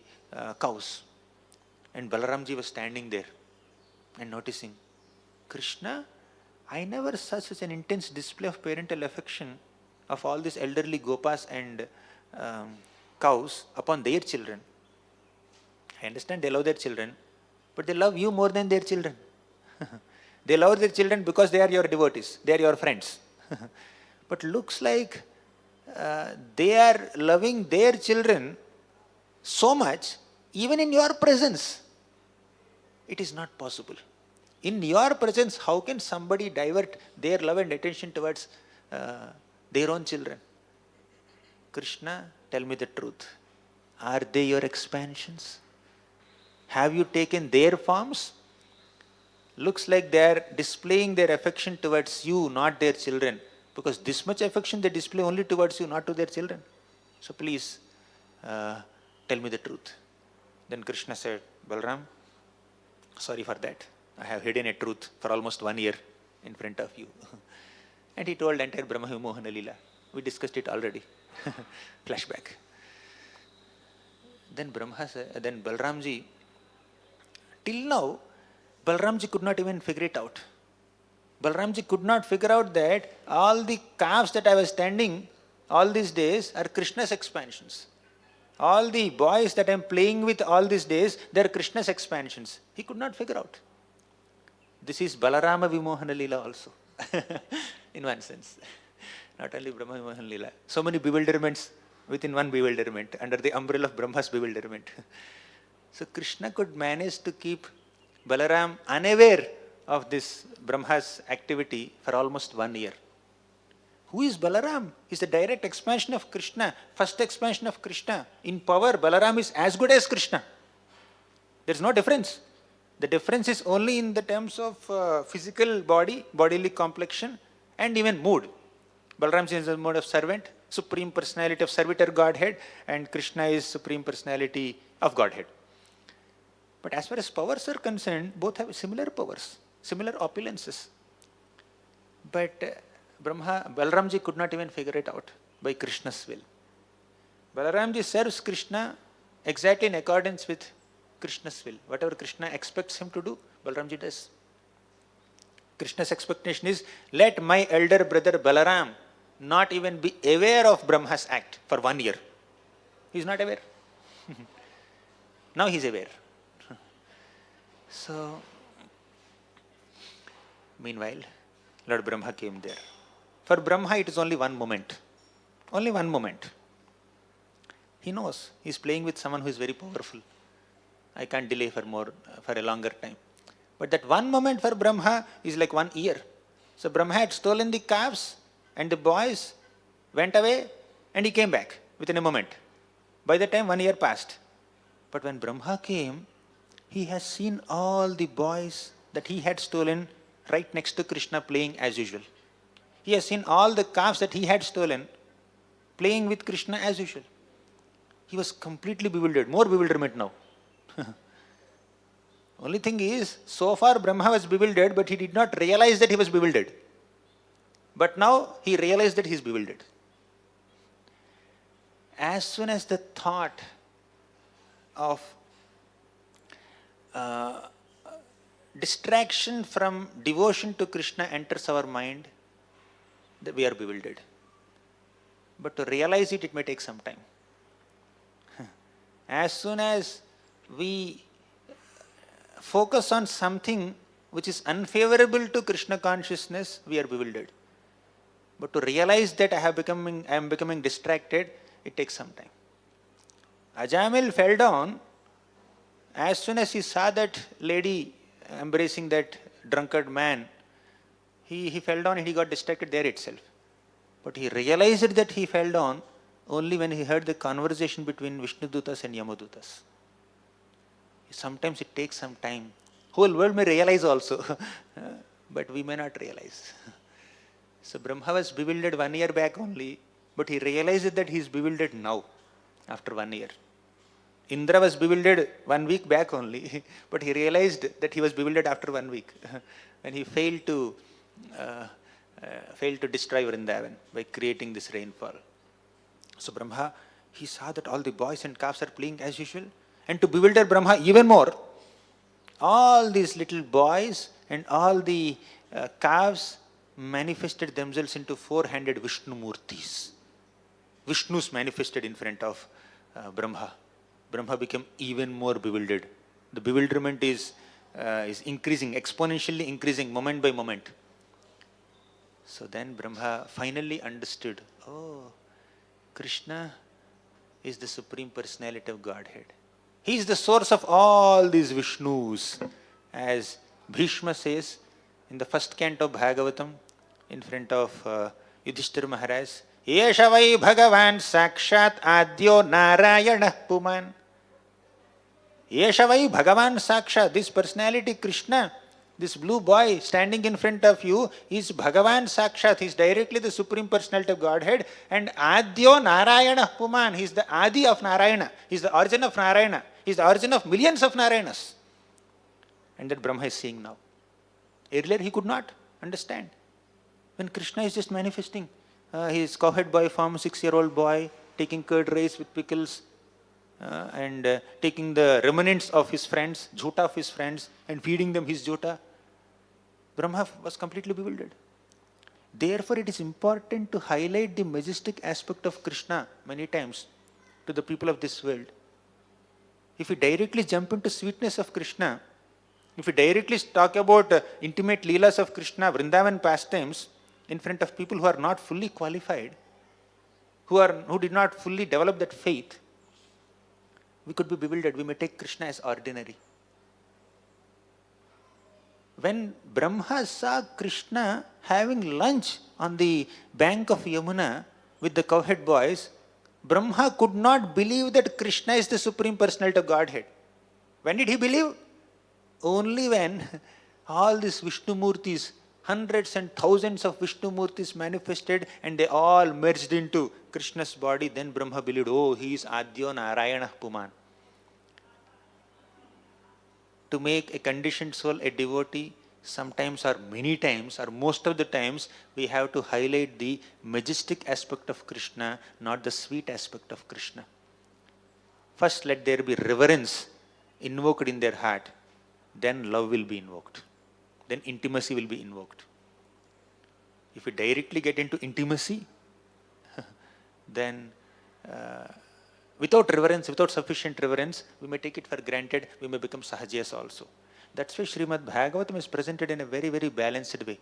cows. And Balaramji was standing there and noticing, Krishna, I never saw such an intense display of parental affection of all these elderly Gopas and cows upon their children. I understand they love their children, but they love you more than their children. They love their children because they are your devotees, they are your friends. But looks like they are loving their children so much, even in your presence. It is not possible. In your presence, how can somebody divert their love and attention towards their own children? Krishna, tell me the truth. Are they your expansions? Have you taken their forms? Looks like they are displaying their affection towards you, not their children. Because this much affection they display only towards you, not to their children. So please tell me the truth. Then Krishna said, Balaram, sorry for that. I have hidden a truth for almost 1 year in front of you. And he told entire Brahma Vimohana Lila. We discussed it already. Flashback. Then then Balaramji, till now, Balaramji could not even figure it out. Balaramji could not figure out that all the calves that I was standing all these days are Krishna's expansions. All the boys that I am playing with all these days, they are Krishna's expansions. He could not figure out. This is Balarama Vimohana Lila also, in one sense. Not only Brahma Vimohana Lila. So many bewilderments within one bewilderment, under the umbrella of Brahma's bewilderment. So Krishna could manage to keep Balaram unaware of this Brahma's activity for almost 1 year. Who is Balaram? He's the direct expansion of Krishna, first expansion of Krishna. In power, Balaram is as good as Krishna. There's no difference. The difference is only in the terms of physical body, bodily complexion, and even mood. Balaram is in the mode of servant, Supreme Personality of Servitor Godhead, and Krishna is Supreme Personality of Godhead. But as far as powers are concerned, both have similar powers, similar opulences. But Balaramji could not even figure it out by Krishna's will. Balaramji serves Krishna exactly in accordance with Krishna's will. Whatever Krishna expects him to do, Balaramji does. Krishna's expectation is, let my elder brother Balaram not even be aware of Brahma's act for 1 year. He is not aware. Now he is aware. So, meanwhile, Lord Brahma came there. For Brahma, it is only one moment. Only one moment. He knows he is playing with someone who is very powerful. I can't delay for a longer time. But that one moment for Brahma is like 1 year. So Brahma had stolen the calves and the boys went away and he came back within a moment. By the time 1 year passed. But when Brahma came, he has seen all the boys that he had stolen right next to Krishna playing as usual. He has seen all the calves that he had stolen playing with Krishna as usual. He was completely bewildered, more bewilderment now. Only thing is, so far Brahma was bewildered, but he did not realize that he was bewildered. But now he realized that he is bewildered. As soon as the thought of distraction from devotion to Krishna enters our mind, that we are bewildered. But to realize it, it may take some time. As soon as we focus on something which is unfavorable to Krishna consciousness, we are bewildered. But to realize that I am becoming distracted, it takes some time. Ajamil fell down. As soon as he saw that lady embracing that drunkard man, he fell down and he got distracted there itself. But he realized that he fell down only when he heard the conversation between Vishnudutas and Yamadutas. Sometimes it takes some time. Whole world may realize also, but we may not realize. So Brahma was bewildered 1 year back only, but he realized that he is bewildered now, after 1 year. Indra was bewildered 1 week back only, but he realized that he was bewildered after 1 week, when he failed to destroy Vrindavan by creating this rainfall. So Brahma, he saw that all the boys and calves are playing as usual. And to bewilder Brahma even more, all these little boys and all the calves manifested themselves into 4-handed Vishnu Murtis. Vishnus manifested in front of Brahma. Brahma became even more bewildered. The bewilderment is increasing, exponentially increasing, moment by moment. So then Brahma finally understood, oh, Krishna is the Supreme Personality of Godhead. He is the source of all these Vishnus. As Bhishma says in the first canto of Bhagavatam, in front of Yudhishthira Maharaj, Yesha vai Bhagavan Sakshat Adyo Narayana Puman. Yesha vai Bhagavan Sakshat, this personality Krishna, This blue boy standing in front of you is Bhagavan Sakshat. He is directly the Supreme Personality of Godhead. And Adyo Narayana Puman. He is the Adi of Narayana. He is the origin of Narayana. He is the origin of millions of Narayanas. And that Brahma is seeing now. Earlier he could not understand. When Krishna is just manifesting, his cowhead boy form, 6-year-old boy, taking curd rice with pickles, and taking the remnants of his friends, jhota of his friends, and feeding them his jhota. Brahma was completely bewildered. Therefore, it is important to highlight the majestic aspect of Krishna many times to the people of this world. If we directly jump into sweetness of Krishna, if we directly talk about intimate Leelas of Krishna, Vrindavan pastimes, in front of people who are not fully qualified, who did not fully develop that faith, we could be bewildered. We may take Krishna as ordinary. When Brahma saw Krishna having lunch on the bank of Yamuna with the cowhead boys, Brahma could not believe that Krishna is the Supreme Personality of Godhead. When did he believe? Only when all these Vishnu Murtis, hundreds and thousands of Vishnu Murtis manifested and they all merged into Krishna's body, then Brahma believed, oh, he is Adyo Narayana Puman. To make a conditioned soul a devotee, sometimes or many times or most of the times, we have to highlight the majestic aspect of Krishna, not the sweet aspect of Krishna. First, let there be reverence invoked in their heart. Then love will be invoked. Then intimacy will be invoked. If we directly get into intimacy, then without reverence, without sufficient reverence, we may take it for granted, we may become sahajiyas also. That's why Srimad Bhagavatam is presented in a very, very balanced way.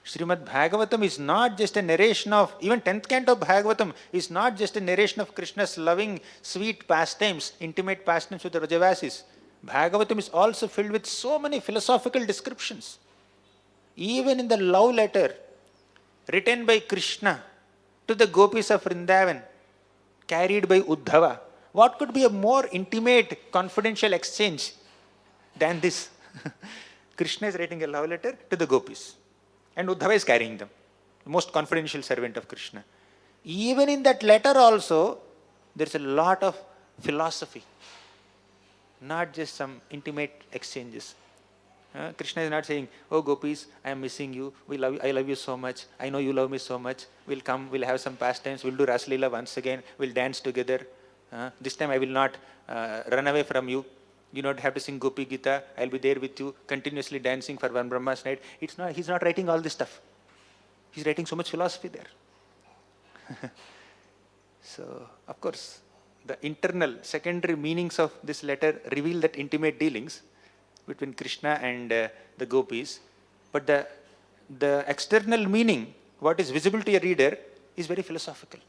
Srimad Bhagavatam is not just a narration of, even 10th canto of Bhagavatam is not just a narration of Krishna's loving, sweet pastimes, intimate pastimes with the Rajavasis. Bhagavatam is also filled with so many philosophical descriptions. Even in the love letter written by Krishna to the gopis of Vrindavan, carried by Uddhava, what could be a more intimate, confidential exchange than this? Krishna is writing a love letter to the gopis and Uddhava is carrying them, the most confidential servant of Krishna. Even in that letter also, there is a lot of philosophy, not just some intimate exchanges. Krishna is not saying, oh gopis, I am missing you, I love you so much, I know you love me so much, we'll come, we'll have some pastimes, we'll do Ras Lila once again, we'll dance together. This time I will not run away from you. You don't have to sing Gopi Gita, I'll be there with you, continuously dancing for one Brahma's night. He's not writing all this stuff. He's writing so much philosophy there. So, of course, the internal, secondary meanings of this letter reveal that intimate dealings between Krishna and the gopis. But the external meaning, what is visible to a reader, is very philosophical.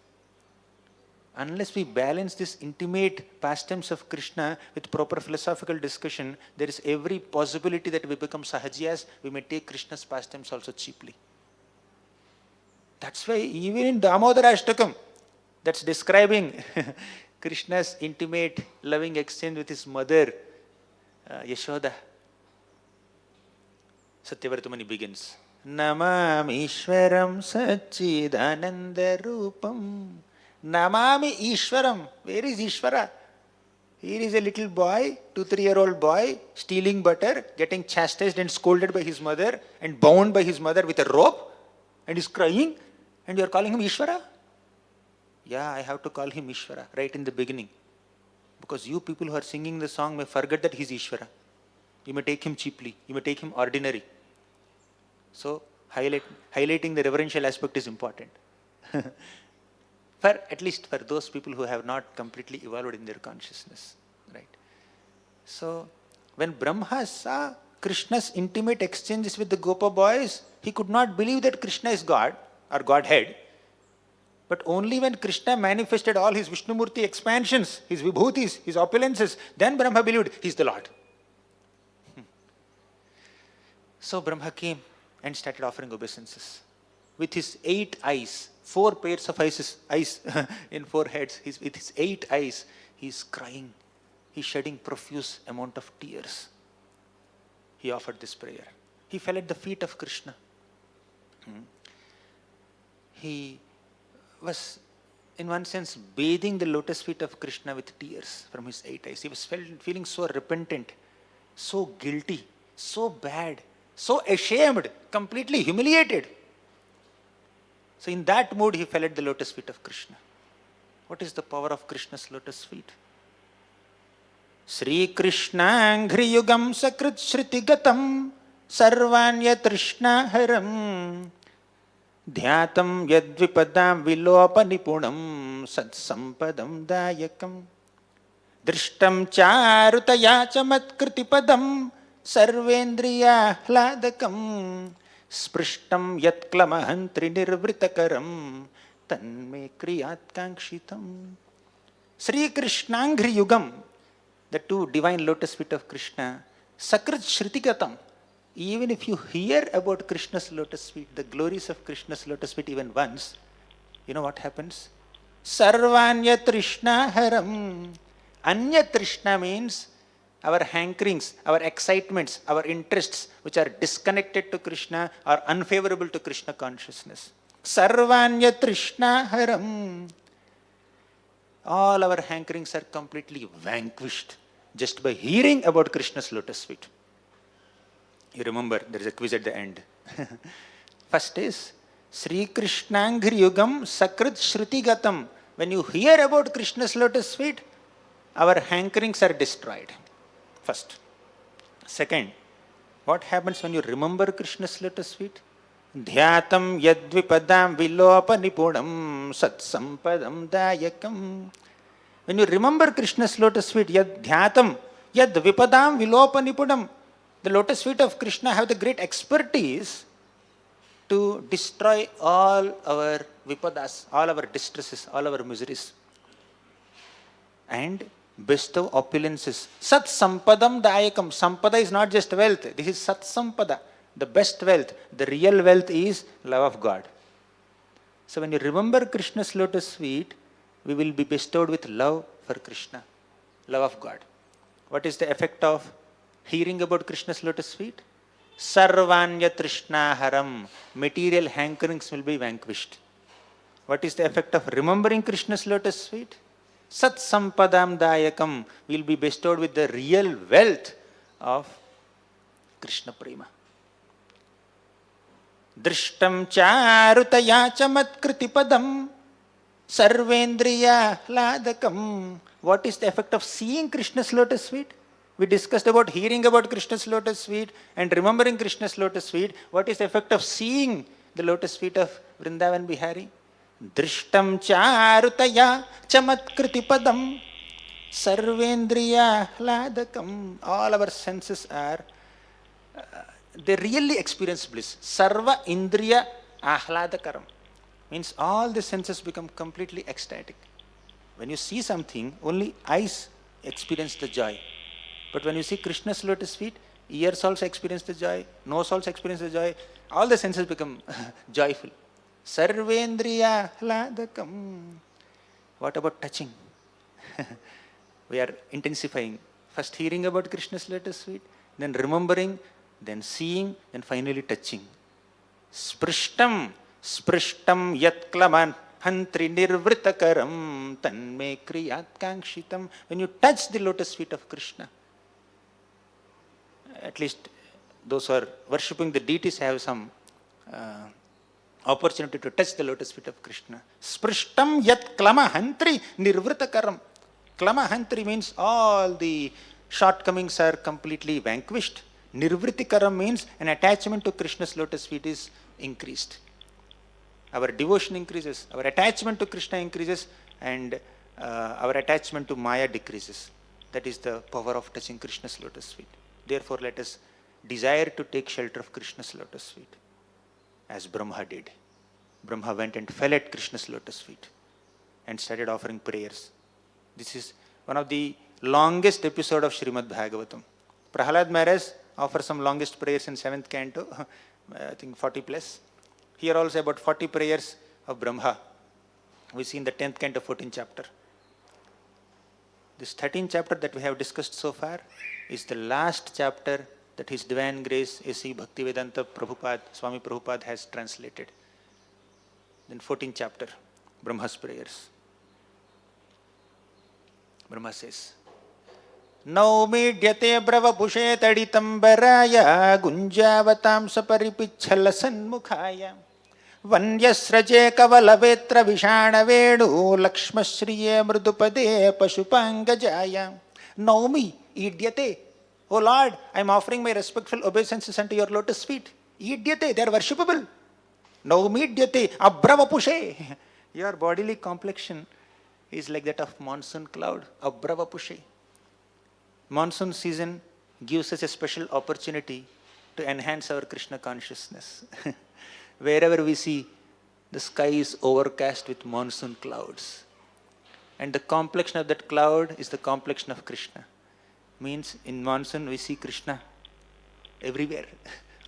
Unless we balance this intimate pastimes of Krishna with proper philosophical discussion, there is every possibility that we become sahajiyas, we may take Krishna's pastimes also cheaply. That's why even in Damodara Ashtakam, that's describing Krishna's intimate, loving exchange with his mother, Yashoda. Satyavartamani begins, Namami Ishwaram Satchidananda Rupam. Namami Ishwaram. Where is Ishvara? Here is a little boy, 2-3-year-old boy, stealing butter, getting chastised and scolded by his mother and bound by his mother with a rope, and is crying, and you are calling him Ishvara? Yeah, I have to call him Ishvara right in the beginning. Because you people who are singing the song may forget that he is Ishvara. You may take him cheaply. You may take him ordinary. So, highlighting the reverential aspect is important. At least for those people who have not completely evolved in their consciousness. Right? So, when Brahma saw Krishna's intimate exchanges with the Gopa boys, he could not believe that Krishna is God or Godhead. But only when Krishna manifested all his Vishnumurti expansions, his vibhutis, his opulences, then Brahma believed he is the Lord. So Brahma came and started offering obeisances. With his 8 eyes, 4 pairs of eyes in 4 heads, with his 8 eyes, he is crying. He is shedding profuse amount of tears. he offered this prayer. He fell at the feet of Krishna. He was, in one sense, bathing the lotus feet of Krishna with tears from his 8 eyes. He was feeling so repentant, so guilty, so bad, so ashamed, completely humiliated. So in that mood, he fell at the lotus feet of Krishna. What is the power of Krishna's lotus feet? Sri Krishna Ghriyugam Sakrit Shritigatam Sarvanya Trishna Haram Dhyatam Yadvipadam Vilopa Nipunam Satsampadam Dayakam Drishtam Charutaya Chamatkritipadam Sarvendriya Hladakam Sprishtam Yatklamahandri Nirvritakaram Tanme Kriyat Kankshitam. Sri Krishnangri Yugam, the two divine lotus feet of Krishna, Sakrit Shritigatam. Even if you hear about Krishna's lotus feet, the glories of Krishna's lotus feet even once, you know what happens? Sarvanya Trishna Haram. Anya Trishna means our hankerings, our excitements, our interests which are disconnected to Krishna or unfavorable to Krishna consciousness. Sarvanya Trishna Haram. All our hankerings are completely vanquished just by hearing about Krishna's lotus feet. You remember, there is a quiz at the end. First is Sri Krishnangri Yugam Sakrit Shrutigatam. When you hear about Krishna's lotus feet, our hankerings are destroyed. First. Second, what happens when you remember Krishna's lotus feet? Dhyatam Yadvipadam Vilopa Nipunam Satsampadam Dayakam. When you remember Krishna's lotus feet, Dhyatam Yadvipadam Vilopa Nipunam. The lotus feet of Krishna have the great expertise to destroy all our vipadas, all our distresses, all our miseries, and bestow opulences. Sat Sampadam Dayakam. Sampada is not just wealth. This is Sat Sampada, the best wealth. The real wealth is love of God. So when you remember Krishna's lotus feet, we will be bestowed with love for Krishna, love of God. What is the effect of hearing about Krishna's lotus feet? Sarvanya Trishna Haram. Material hankerings will be vanquished. What is the effect of remembering Krishna's lotus feet? Sat Sampadam Dayakam. We will be bestowed with the real wealth of Krishna Prema. Drishtam Charutaya Chamatkritipadam Sarvendriya Hladakam. What is the effect of seeing Krishna's lotus feet? We discussed about hearing about Krishna's lotus feet and remembering Krishna's lotus feet. What is the effect of seeing the lotus feet of Vrindavan Bihari? Drishtam Charutaya Chamatkritipadam Sarvendriya Hladakam. All our senses are, they really experience bliss. Sarva Indriya Ahladakaram. Means all the senses become completely ecstatic. When you see something, only eyes experience the joy. But when you see Krishna's lotus feet, ears also experience the joy, nose also experience the joy, all the senses become joyful. Sarvendriya Hladakam. What about touching? We are intensifying. First hearing about Krishna's lotus feet, then remembering, then seeing, then finally touching. Sprishtam Yatklaman Hantri Nirvritakaram Tanme Kriyat Kankshitam. When you touch the lotus feet of Krishna, at least those who are worshipping the deities have some opportunity to touch the lotus feet of Krishna. Sprishtam Yat Klamahantri Nirvritakaram. Klamahantri means all the shortcomings are completely vanquished. Nirvritikaram means an attachment to Krishna's lotus feet is increased. Our devotion increases, our attachment to Krishna increases, and our attachment to Maya decreases. That is the power of touching Krishna's lotus feet. Therefore, let us desire to take shelter of Krishna's lotus feet, as Brahma did. Brahma went and fell at Krishna's lotus feet and started offering prayers. This is one of the longest episode of Srimad Bhagavatam. Prahalad Maharaj offers some longest prayers in 7th canto, I think 40 plus. Here also about 40 prayers of Brahma. We see in the 10th canto, 14th chapter. This 13th chapter that we have discussed so far is the last chapter that His Divine Grace A.C. Bhaktivedanta Prabhupada, Swami Prabhupada has translated. Then 14th chapter, Brahma's prayers. Brahma says, Naumidyate bravapushe taditambaraya gunjavatam saparipichhala sanmukhaya Vanyasraje kavalavetra vishana venu lakshmashriye mridupade pashupangajaya. Naumi, idyate. O Lord, I am offering my respectful obeisances unto your lotus feet. Idyate, they are worshipable. Naumi idyate abravapushe. Your bodily complexion is like that of monsoon cloud. Abravapushe. Monsoon season gives us a special opportunity to enhance our Krishna consciousness. Wherever we see, the sky is overcast with monsoon clouds. And the complexion of that cloud is the complexion of Krishna. Means in monsoon we see Krishna everywhere,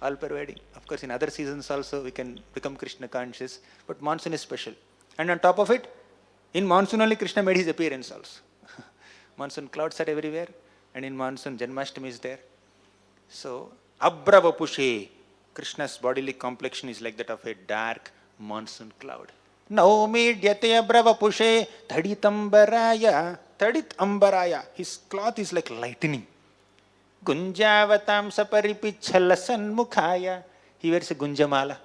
all pervading. Of course, in other seasons also we can become Krishna conscious, but monsoon is special. And on top of it, in monsoon only Krishna made his appearance also. Monsoon clouds are everywhere, and in monsoon Janmashtami is there. So, Abravapushe, Krishna's bodily complexion is like that of a dark monsoon cloud. Naumidyate abravapushe taditambaraya. Taditambaraya. His cloth is like lightning. Gunjavatam saparipichhala sanmukhaya. He wears a gunjamala.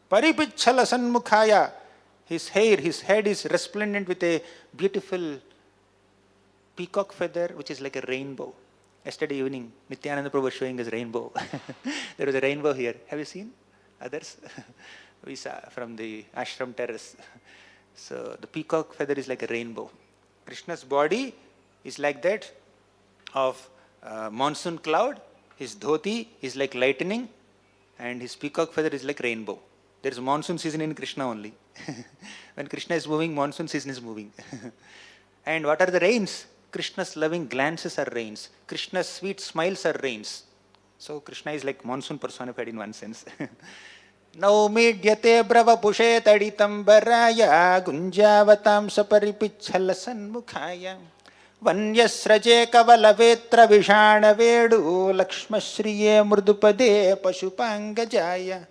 Paripichhala sanmukhaya. His hair, his head is resplendent with a beautiful peacock feather which is like a rainbow. Yesterday evening, Nityananda Prabhu was showing us rainbow. There was a rainbow here. Have you seen others? We saw from the ashram terrace. So the peacock feather is like a rainbow. Krishna's body is like that of monsoon cloud. His dhoti is like lightning, and his peacock feather is like rainbow. There is monsoon season in Krishna only. When Krishna is moving, monsoon season is moving. And what are the rains? Krishna's loving glances are rains. Krishna's sweet smiles are rains. So Krishna is like monsoon personified in one sense. Naumidyate bravapushe taditambaraya gunjavatam saparipichhala sanmukhaya Vanyasraje kavalavetra vishana vedu lakshmashriye murdupade pashupangajaya.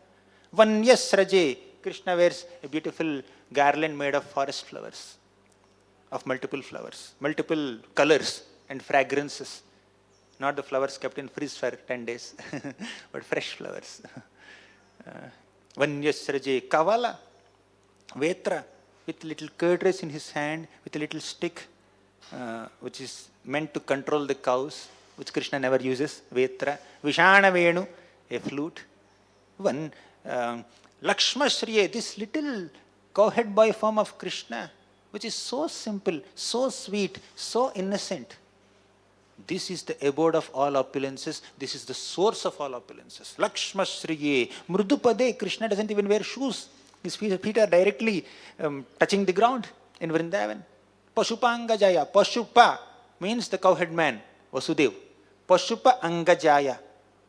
Vanyasraje, Krishna wears a beautiful garland made of forest flowers, of multiple flowers, multiple colors and fragrances. Not the flowers kept in freeze for 10 days, but fresh flowers. Vanyasraje kavala, vetra, with little curd-rice in his hand, with a little stick, which is meant to control the cows, which Krishna never uses, vetra. Vishana venu, a flute. One, Lakshmashriye, this little cowhead boy form of Krishna, which is so simple, so sweet, so innocent. This is the abode of all opulences. This is the source of all opulences. Lakshmashriye, mridupade. Krishna doesn't even wear shoes. His feet are directly touching the ground in Vrindavan. Pashupangajaya. Pashupa means the cowhead man, Vasudev. Pashupa Angajaya.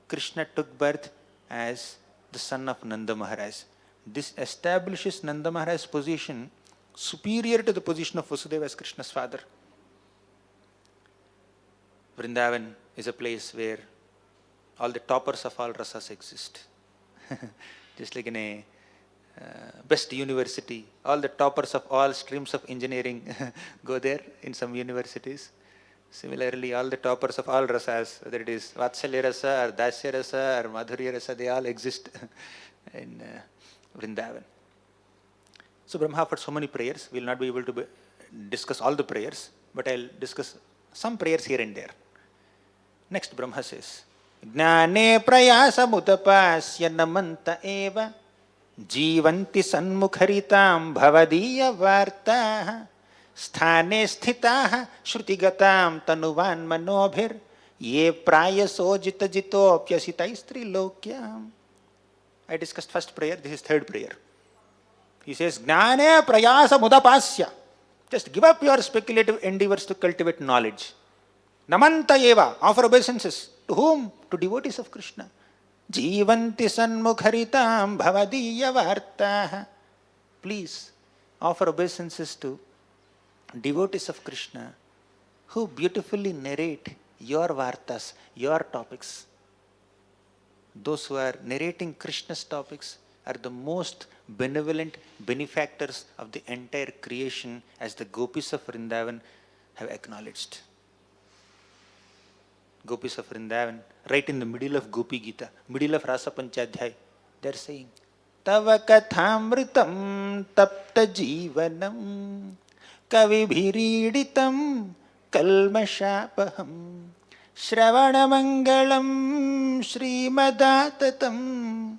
Krishna took birth as the son of Nanda Maharaj. This establishes Nanda Maharaj's position superior to the position of Vasudeva as Krishna's father. Vrindavan is a place where all the toppers of all rasas exist. Just like in a best university, all the toppers of all streams of engineering go there in some universities. Similarly, all the toppers of all rasas, whether it is Vatsalya rasa or Dasya rasa or Madhurya rasa, they all exist in Vrindavan. So Brahma offered so many prayers. We will not be able to discuss all the prayers, but I will discuss some prayers here and there. Next, Brahma says, Jnane prayasa mutapasya namanta eva jivanti sanmukharitam bhavadiya vartaha sthane sthitaha shrutigatam tanuvan manobhir ye prayaso jita jitopyasitaistri lokyam. I discussed first prayer, this is third prayer. He says, Jnane prayasa mudapasya. Just give up your speculative endeavors to cultivate knowledge. Namanta eva, offer obeisances. To whom? To devotees of Krishna. Jivanti sanmukharitam bhavadiya vartaha. Please offer obeisances to devotees of Krishna who beautifully narrate your vartas, your topics. those who are narrating Krishna's topics are the most benevolent benefactors of the entire creation, as the gopis of Vrindavan have acknowledged. Gopis of Vrindavan, right in the middle of Gopi Gita, middle of Rasa Panchadhyay, they are saying, Tava kathamritam tapta jivanam kavibhiriditam kalmashapaham Shravanamangalam Srimadatam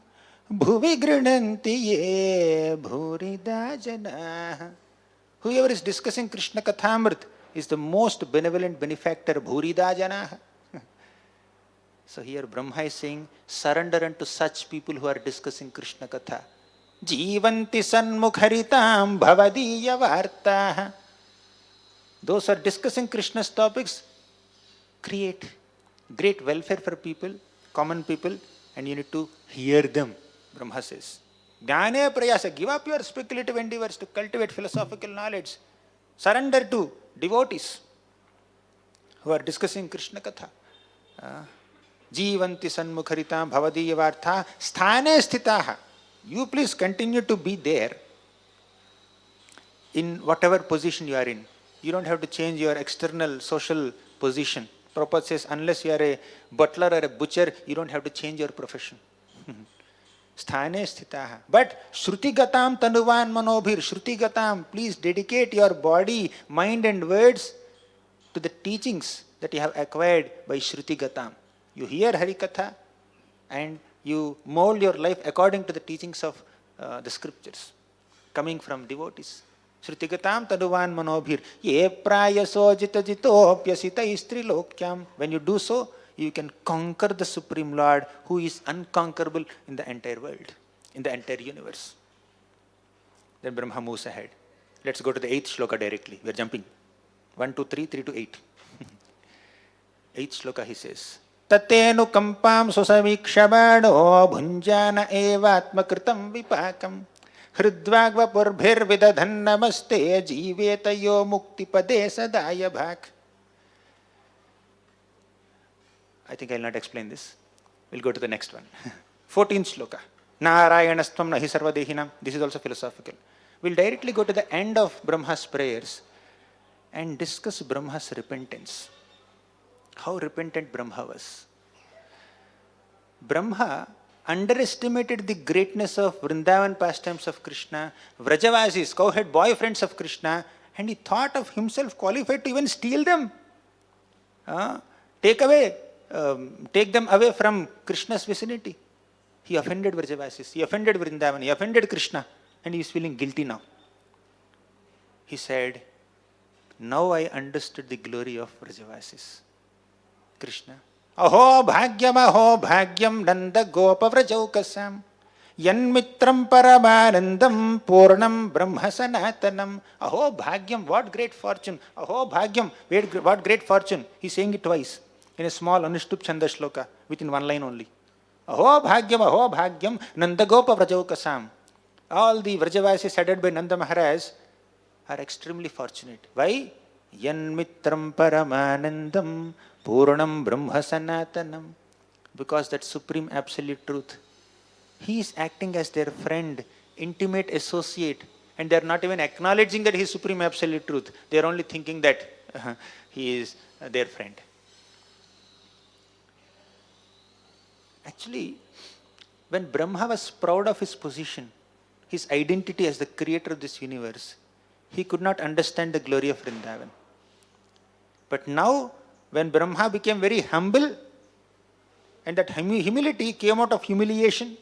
Bhuvi Grinanti Ye Bhurida Jana. Whoever is discussing Krishna Kathamrit is the most benevolent benefactor, Bhurida Jana. So here Brahma is saying, surrender unto such people who are discussing Krishna Katha. Jivanti sanmukharitam bhavadiya vartaha. Those who are discussing Krishna's topics create great welfare for people, common people, and you need to hear them, Brahma says. Jnane prayasa, give up your speculative endeavors to cultivate philosophical knowledge. Surrender to devotees who are discussing Krishna Katha. Jivanti sanmukharitam bhavadiya vartha sthane sthitaha. You please continue to be there in whatever position you are in. You don't have to change your external social position. Prabhupada says, unless you are a butler or a butcher, you don't have to change your profession. Sthane sthitaha. But Shrutigatam tanuvan manobhir. Shrutigatam, please dedicate your body, mind and words to the teachings that you have acquired by Shrutigatam. You hear Harikatha and you mold your life according to the teachings of the scriptures coming from devotees. Shrutigatam tanuvan manobhir. Ye prayaso jita jitopyasita istri lokyam. When you do so, you can conquer the Supreme Lord who is unconquerable in the entire world, in the entire universe. Then Brahma moves ahead. Let's go to the 8th shloka directly. We are jumping. 1, 2, 3, 3 to 8. 8th shloka he says, Tatenu kampam susamikshabano bhunjana evatmakritam vipakam hridvagva purbhir vidadhan namaste jivetayo mukti pade sadaya bhak. I think I will not explain this. We'll go to the next one. 14th shloka. Narayanastvam nahi sarvadehinam. This is also philosophical. We'll directly go to the end of Brahma's prayers and discuss Brahma's repentance. How repentant Brahma was. Brahma underestimated the greatness of Vrindavan pastimes of Krishna, Vrajavasis, cowhead boyfriends of Krishna, and he thought of himself qualified to even steal them. Take them away from Krishna's vicinity. He offended Vrajavasis, he offended Vrindavan, he offended Krishna, and he is feeling guilty now. He said, now I understood the glory of Vrajavasis. Krishna. Aho bhagyam nanda gopa vrajaukasam yanmitram paramanandam purnam brahma sanatanam. Aho bhagyam, what great fortune. Aho bhagyam, what great fortune. He's saying it twice in a small anushtup chanda shloka within one line only. Aho bhagyam nanda gopa vrajaukasam. All the Vrajavasis headed by Nanda Maharaj are extremely fortunate. Why? Yanmitram paramanandam Purnam Brahma Sanatanam. Because that supreme absolute truth, he is acting as their friend, intimate associate, and they are not even acknowledging that he is supreme absolute truth. They are only thinking that he is their friend. Actually, when Brahma was proud of his position, his identity as the creator of this universe, he could not understand the glory of Vrindavan. But now, when Brahma became very humble, and that humility came out of humiliation,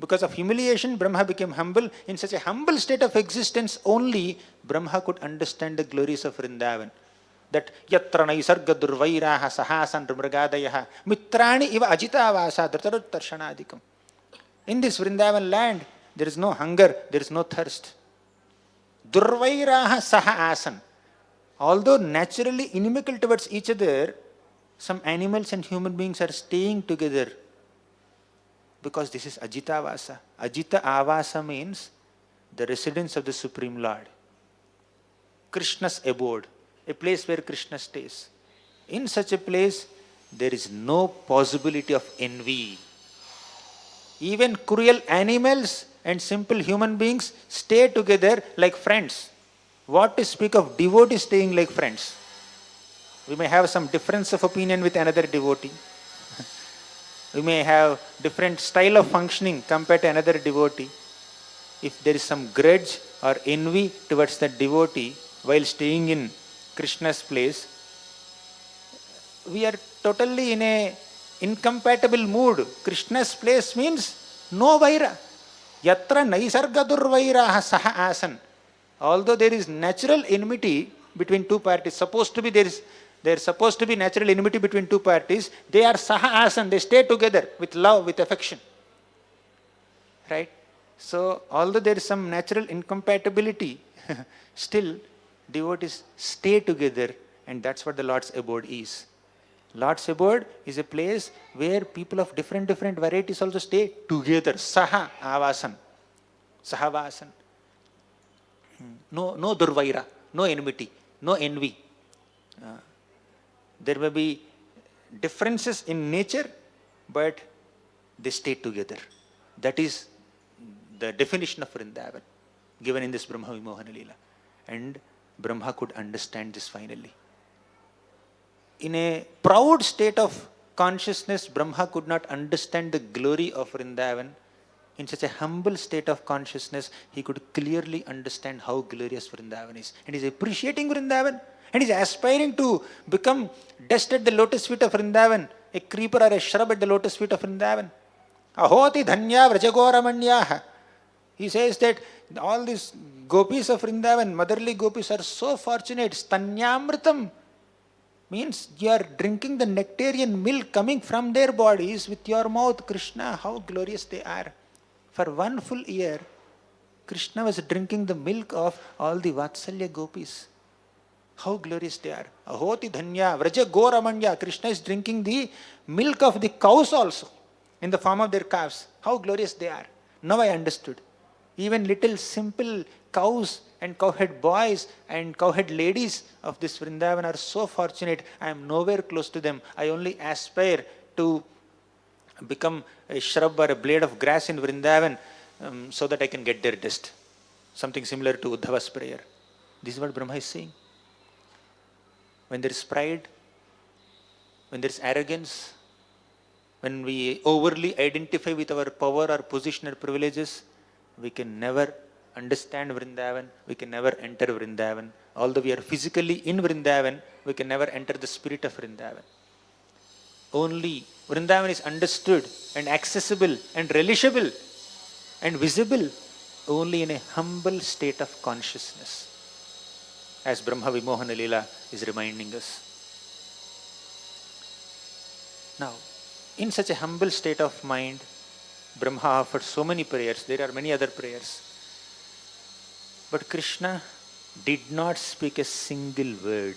because of humiliation, Brahma became humble. In such a humble state of existence, only Brahma could understand the glories of Vrindavan. That yatra naisarga durvairaha sahasan mrgadayaha mitrani iva ajita vasa dhrutarut darshanadikam. In this Vrindavan land, there is no hunger, there is no thirst. Durvairaha sahasan. Although naturally inimical towards each other, some animals and human beings are staying together because this is Ajita Avasa. Ajita Avasa means the residence of the Supreme Lord. Krishna's abode, a place where Krishna stays. In such a place, there is no possibility of envy. Even cruel animals and simple human beings stay together like friends. What to speak of devotees staying like friends? We may have some difference of opinion with another devotee. We may have different style of functioning compared to another devotee. If there is some grudge or envy towards that devotee while staying in Krishna's place, we are totally in a incompatible mood. Krishna's place means no vaira. Yatra naisarga durvairaha saha asan. Although there is natural enmity between two parties, there is supposed to be natural enmity between two parties, they are saha asan, they stay together with love, with affection. Right? So, although there is some natural incompatibility, still devotees stay together, and that's what the Lord's abode is. Lord's abode is a place where people of different varieties also stay together. Saha avasan. Sahavasan. No durvaira, no enmity, no envy. There may be differences in nature, but they stay together. That is the definition of Vrindavan given in this Brahma Vimohana Lila. And Brahma could understand this finally. In a proud state of consciousness, Brahma could not understand the glory of Vrindavan. In such a humble state of consciousness, he could clearly understand how glorious Vrindavan is. And he is appreciating Vrindavan. And he is aspiring to become dust at the lotus feet of Vrindavan, a creeper or a shrub at the lotus feet of Vrindavan. Ahoti dhanya vrajagoramanyaha. He says that all these gopis of Vrindavan, motherly gopis, are so fortunate. Stanyamritam means you are drinking the nectarian milk coming from their bodies with your mouth. Krishna, how glorious they are. For 1 full year, Krishna was drinking the milk of all the Vatsalya gopis. How glorious they are. Ahoti dhanya, vraja goramanya. Krishna is drinking the milk of the cows also in the form of their calves. How glorious they are. Now I understood. Even little simple cows and cowhead boys and cowhead ladies of this Vrindavan are so fortunate. I am nowhere close to them. I only aspire to become a shrub or a blade of grass in Vrindavan so that I can get their dust. Something similar to Uddhava's prayer. This is what Brahma is saying. When there is pride, when there is arrogance, when we overly identify with our power or position or privileges, we can never understand Vrindavan, we can never enter Vrindavan. Although we are physically in Vrindavan, we can never enter the spirit of Vrindavan. Only Vrindavan is understood and accessible and relishable and visible only in a humble state of consciousness, as Brahma Vimohana Lila is reminding us. Now, in such a humble state of mind, Brahma offered so many prayers. There are many other prayers. But Krishna did not speak a single word.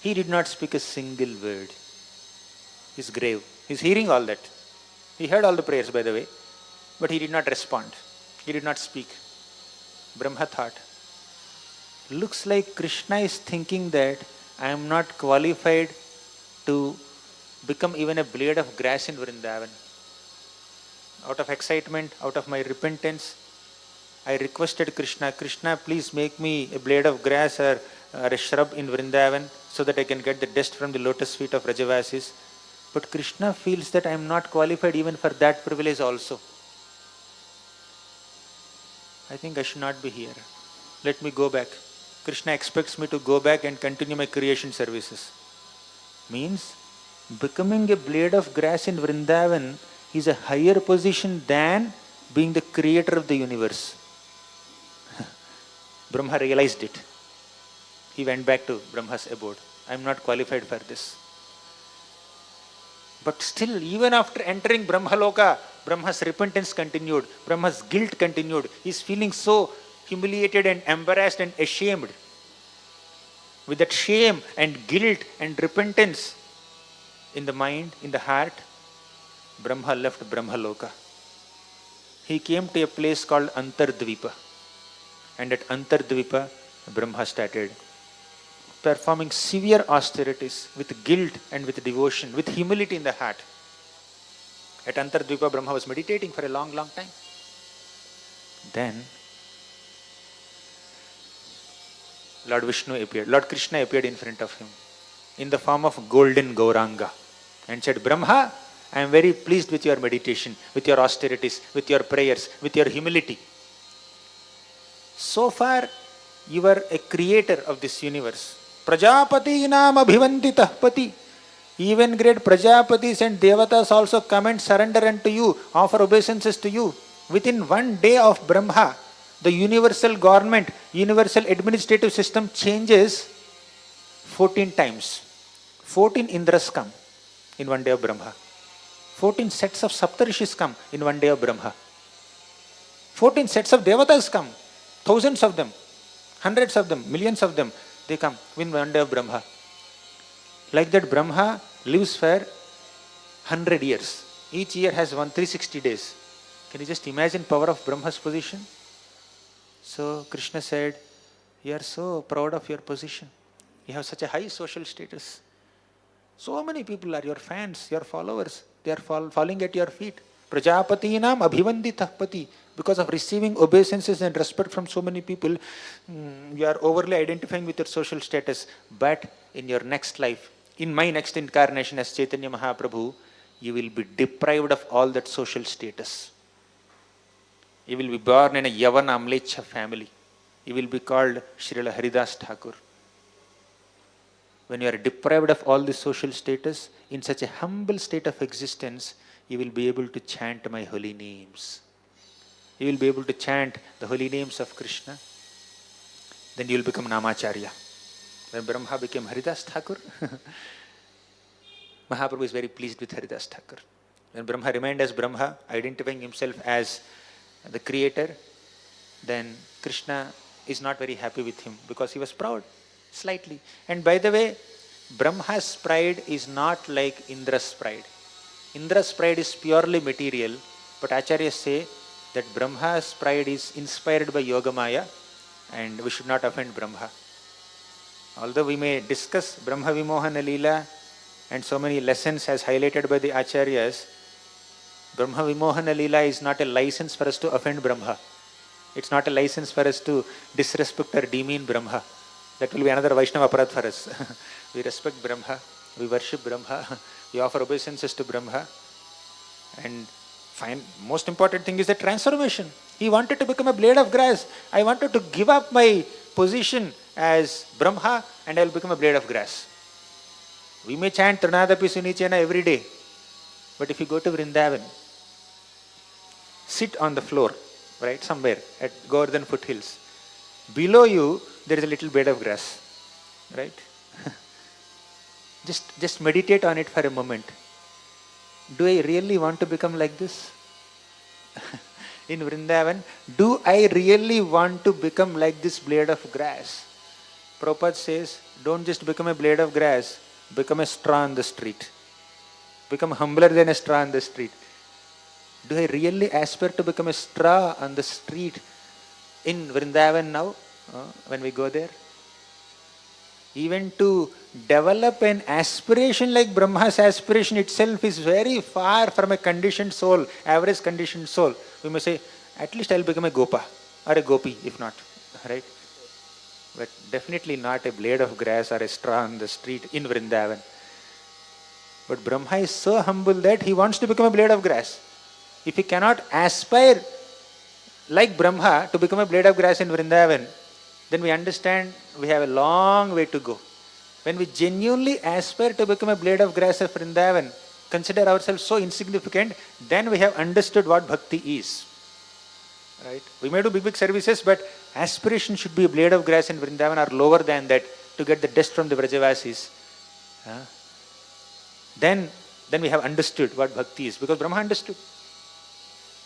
He did not speak a single word. He's grave. He's hearing all that. He heard all the prayers, by the way, but he did not respond. He did not speak. Brahma thought, looks like Krishna is thinking that I am not qualified to become even a blade of grass in Vrindavan. Out of excitement, out of my repentance, I requested Krishna, Krishna, please make me a blade of grass or a shrub in Vrindavan so that I can get the dust from the lotus feet of Rajavasis. But Krishna feels that I am not qualified even for that privilege also. I think I should not be here. Let me go back. Krishna expects me to go back and continue my creation services. Means becoming a blade of grass in Vrindavan is a higher position than being the creator of the universe. Brahma realized it. He went back to Brahma's abode. I am not qualified for this. But still, even after entering Brahmaloka, Brahma's repentance continued. Brahma's guilt continued. He is feeling so humiliated and embarrassed and ashamed. With that shame and guilt and repentance in the mind, in the heart, Brahma left Brahmaloka. He came to a place called Antardvipa. And at Antardvipa, Brahma started performing severe austerities with guilt and with devotion, with humility in the heart. At Antardvipa, Brahma was meditating for a long, long time. Then Lord Vishnu appeared. Lord Krishna appeared in front of him in the form of golden Gauranga and said, Brahma, I am very pleased with your meditation, with your austerities, with your prayers, with your humility. So far, you are a creator of this universe. Prajapati nam abhivanditah pati. Even great Prajapatis and Devatas also come and surrender unto you, offer obeisances to you. Within one day of Brahma, the universal government, universal administrative system changes 14 times. 14 Indras come in one day of Brahma. 14 sets of Saptarishis come in one day of Brahma. 14 sets of Devatas come. Thousands of them, hundreds of them, millions of them, they come in one day of Brahma. Like that, Brahma lives for 100 years. Each year has 360 days. Can you just imagine power of Brahma's position? So Krishna said, you are so proud of your position. You have such a high social status. So many people are your fans, your followers. They are falling at your feet. Prajapatinam abhivanditah pati. Because of receiving obeisances and respect from so many people, you are overly identifying with your social status. But in your next life, in my next incarnation as Chaitanya Mahaprabhu, you will be deprived of all that social status. You will be born in a Yavana Amlecha family. You will be called Srila Haridas Thakur. When you are deprived of all this social status, in such a humble state of existence, you will be able to chant my holy names. You will be able to chant the holy names of Krishna. Then you will become Namacharya. When Brahma became Haridas Thakur, Mahaprabhu is very pleased with Haridas Thakur. When Brahma remained as Brahma, identifying himself as the creator, then Krishna is not very happy with him because he was proud, slightly. And by the way, Brahma's pride is not like Indra's pride. Indra's pride is purely material, but Acharyas say that Brahma's pride is inspired by Yogamaya and we should not offend Brahma. Although we may discuss Brahma Vimohana Lila and so many lessons as highlighted by the Acharyas, Brahma Vimohana Lila is not a license for us to offend Brahma. It's not a license for us to disrespect or demean Brahma. That will be another Vaishnava aparat for us. We respect Brahma, we worship Brahma, we offer obeisances to Brahma. And most important thing is the transformation. He wanted to become a blade of grass. I wanted to give up my position as Brahma and I will become a blade of grass. We may chant Trinadapi Sunichena every day, but if you go to Vrindavan, sit on the floor, right, somewhere at Govardhan foothills. Below you, there is a little blade of grass, right? Just meditate on it for a moment. Do I really want to become like this? In Vrindavan, do I really want to become like this blade of grass? Prabhupada says, don't just become a blade of grass, become a straw on the street. Become humbler than a straw on the street. Do I really aspire to become a straw on the street in Vrindavan now, when we go there? Even to develop an aspiration like Brahma's aspiration itself is very far from a conditioned soul, average conditioned soul. We may say, at least I will become a gopa or a gopi, if not, right? But definitely not a blade of grass or a straw on the street in Vrindavan. But Brahma is so humble that he wants to become a blade of grass. If he cannot aspire like Brahma to become a blade of grass in Vrindavan, then we understand we have a long way to go. When we genuinely aspire to become a blade of grass of Vrindavan, consider ourselves so insignificant, then we have understood what bhakti is. Right? We may do big services, but aspiration should be a blade of grass in Vrindavan or lower than that to get the dust from the Vrajavasis. Then we have understood what bhakti is, because Brahma understood.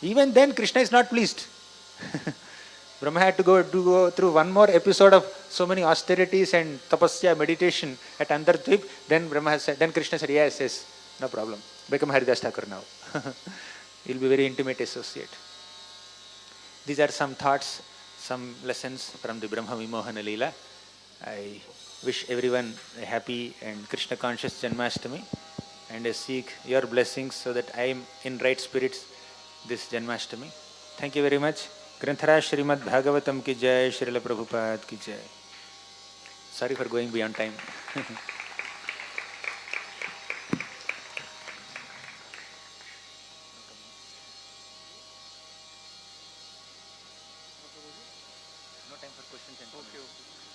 Even then Krishna is not pleased. Brahma had to go through one more episode of so many austerities and tapasya, meditation at Antardvip. Then Krishna said, yes, no problem. Become Haridas Thakur now. You'll be very intimate associate. These are some thoughts, some lessons from the Brahma Vimohana Lila. I wish everyone a happy and Krishna conscious Janmashtami. and I seek your blessings so that I am in right spirits this Janmashtami. Thank you very much. Granthara Srimad Bhagavatam ki jai, Srila Prabhupada ki jai. Sorry for going beyond time. No time for questions and comments. Okay.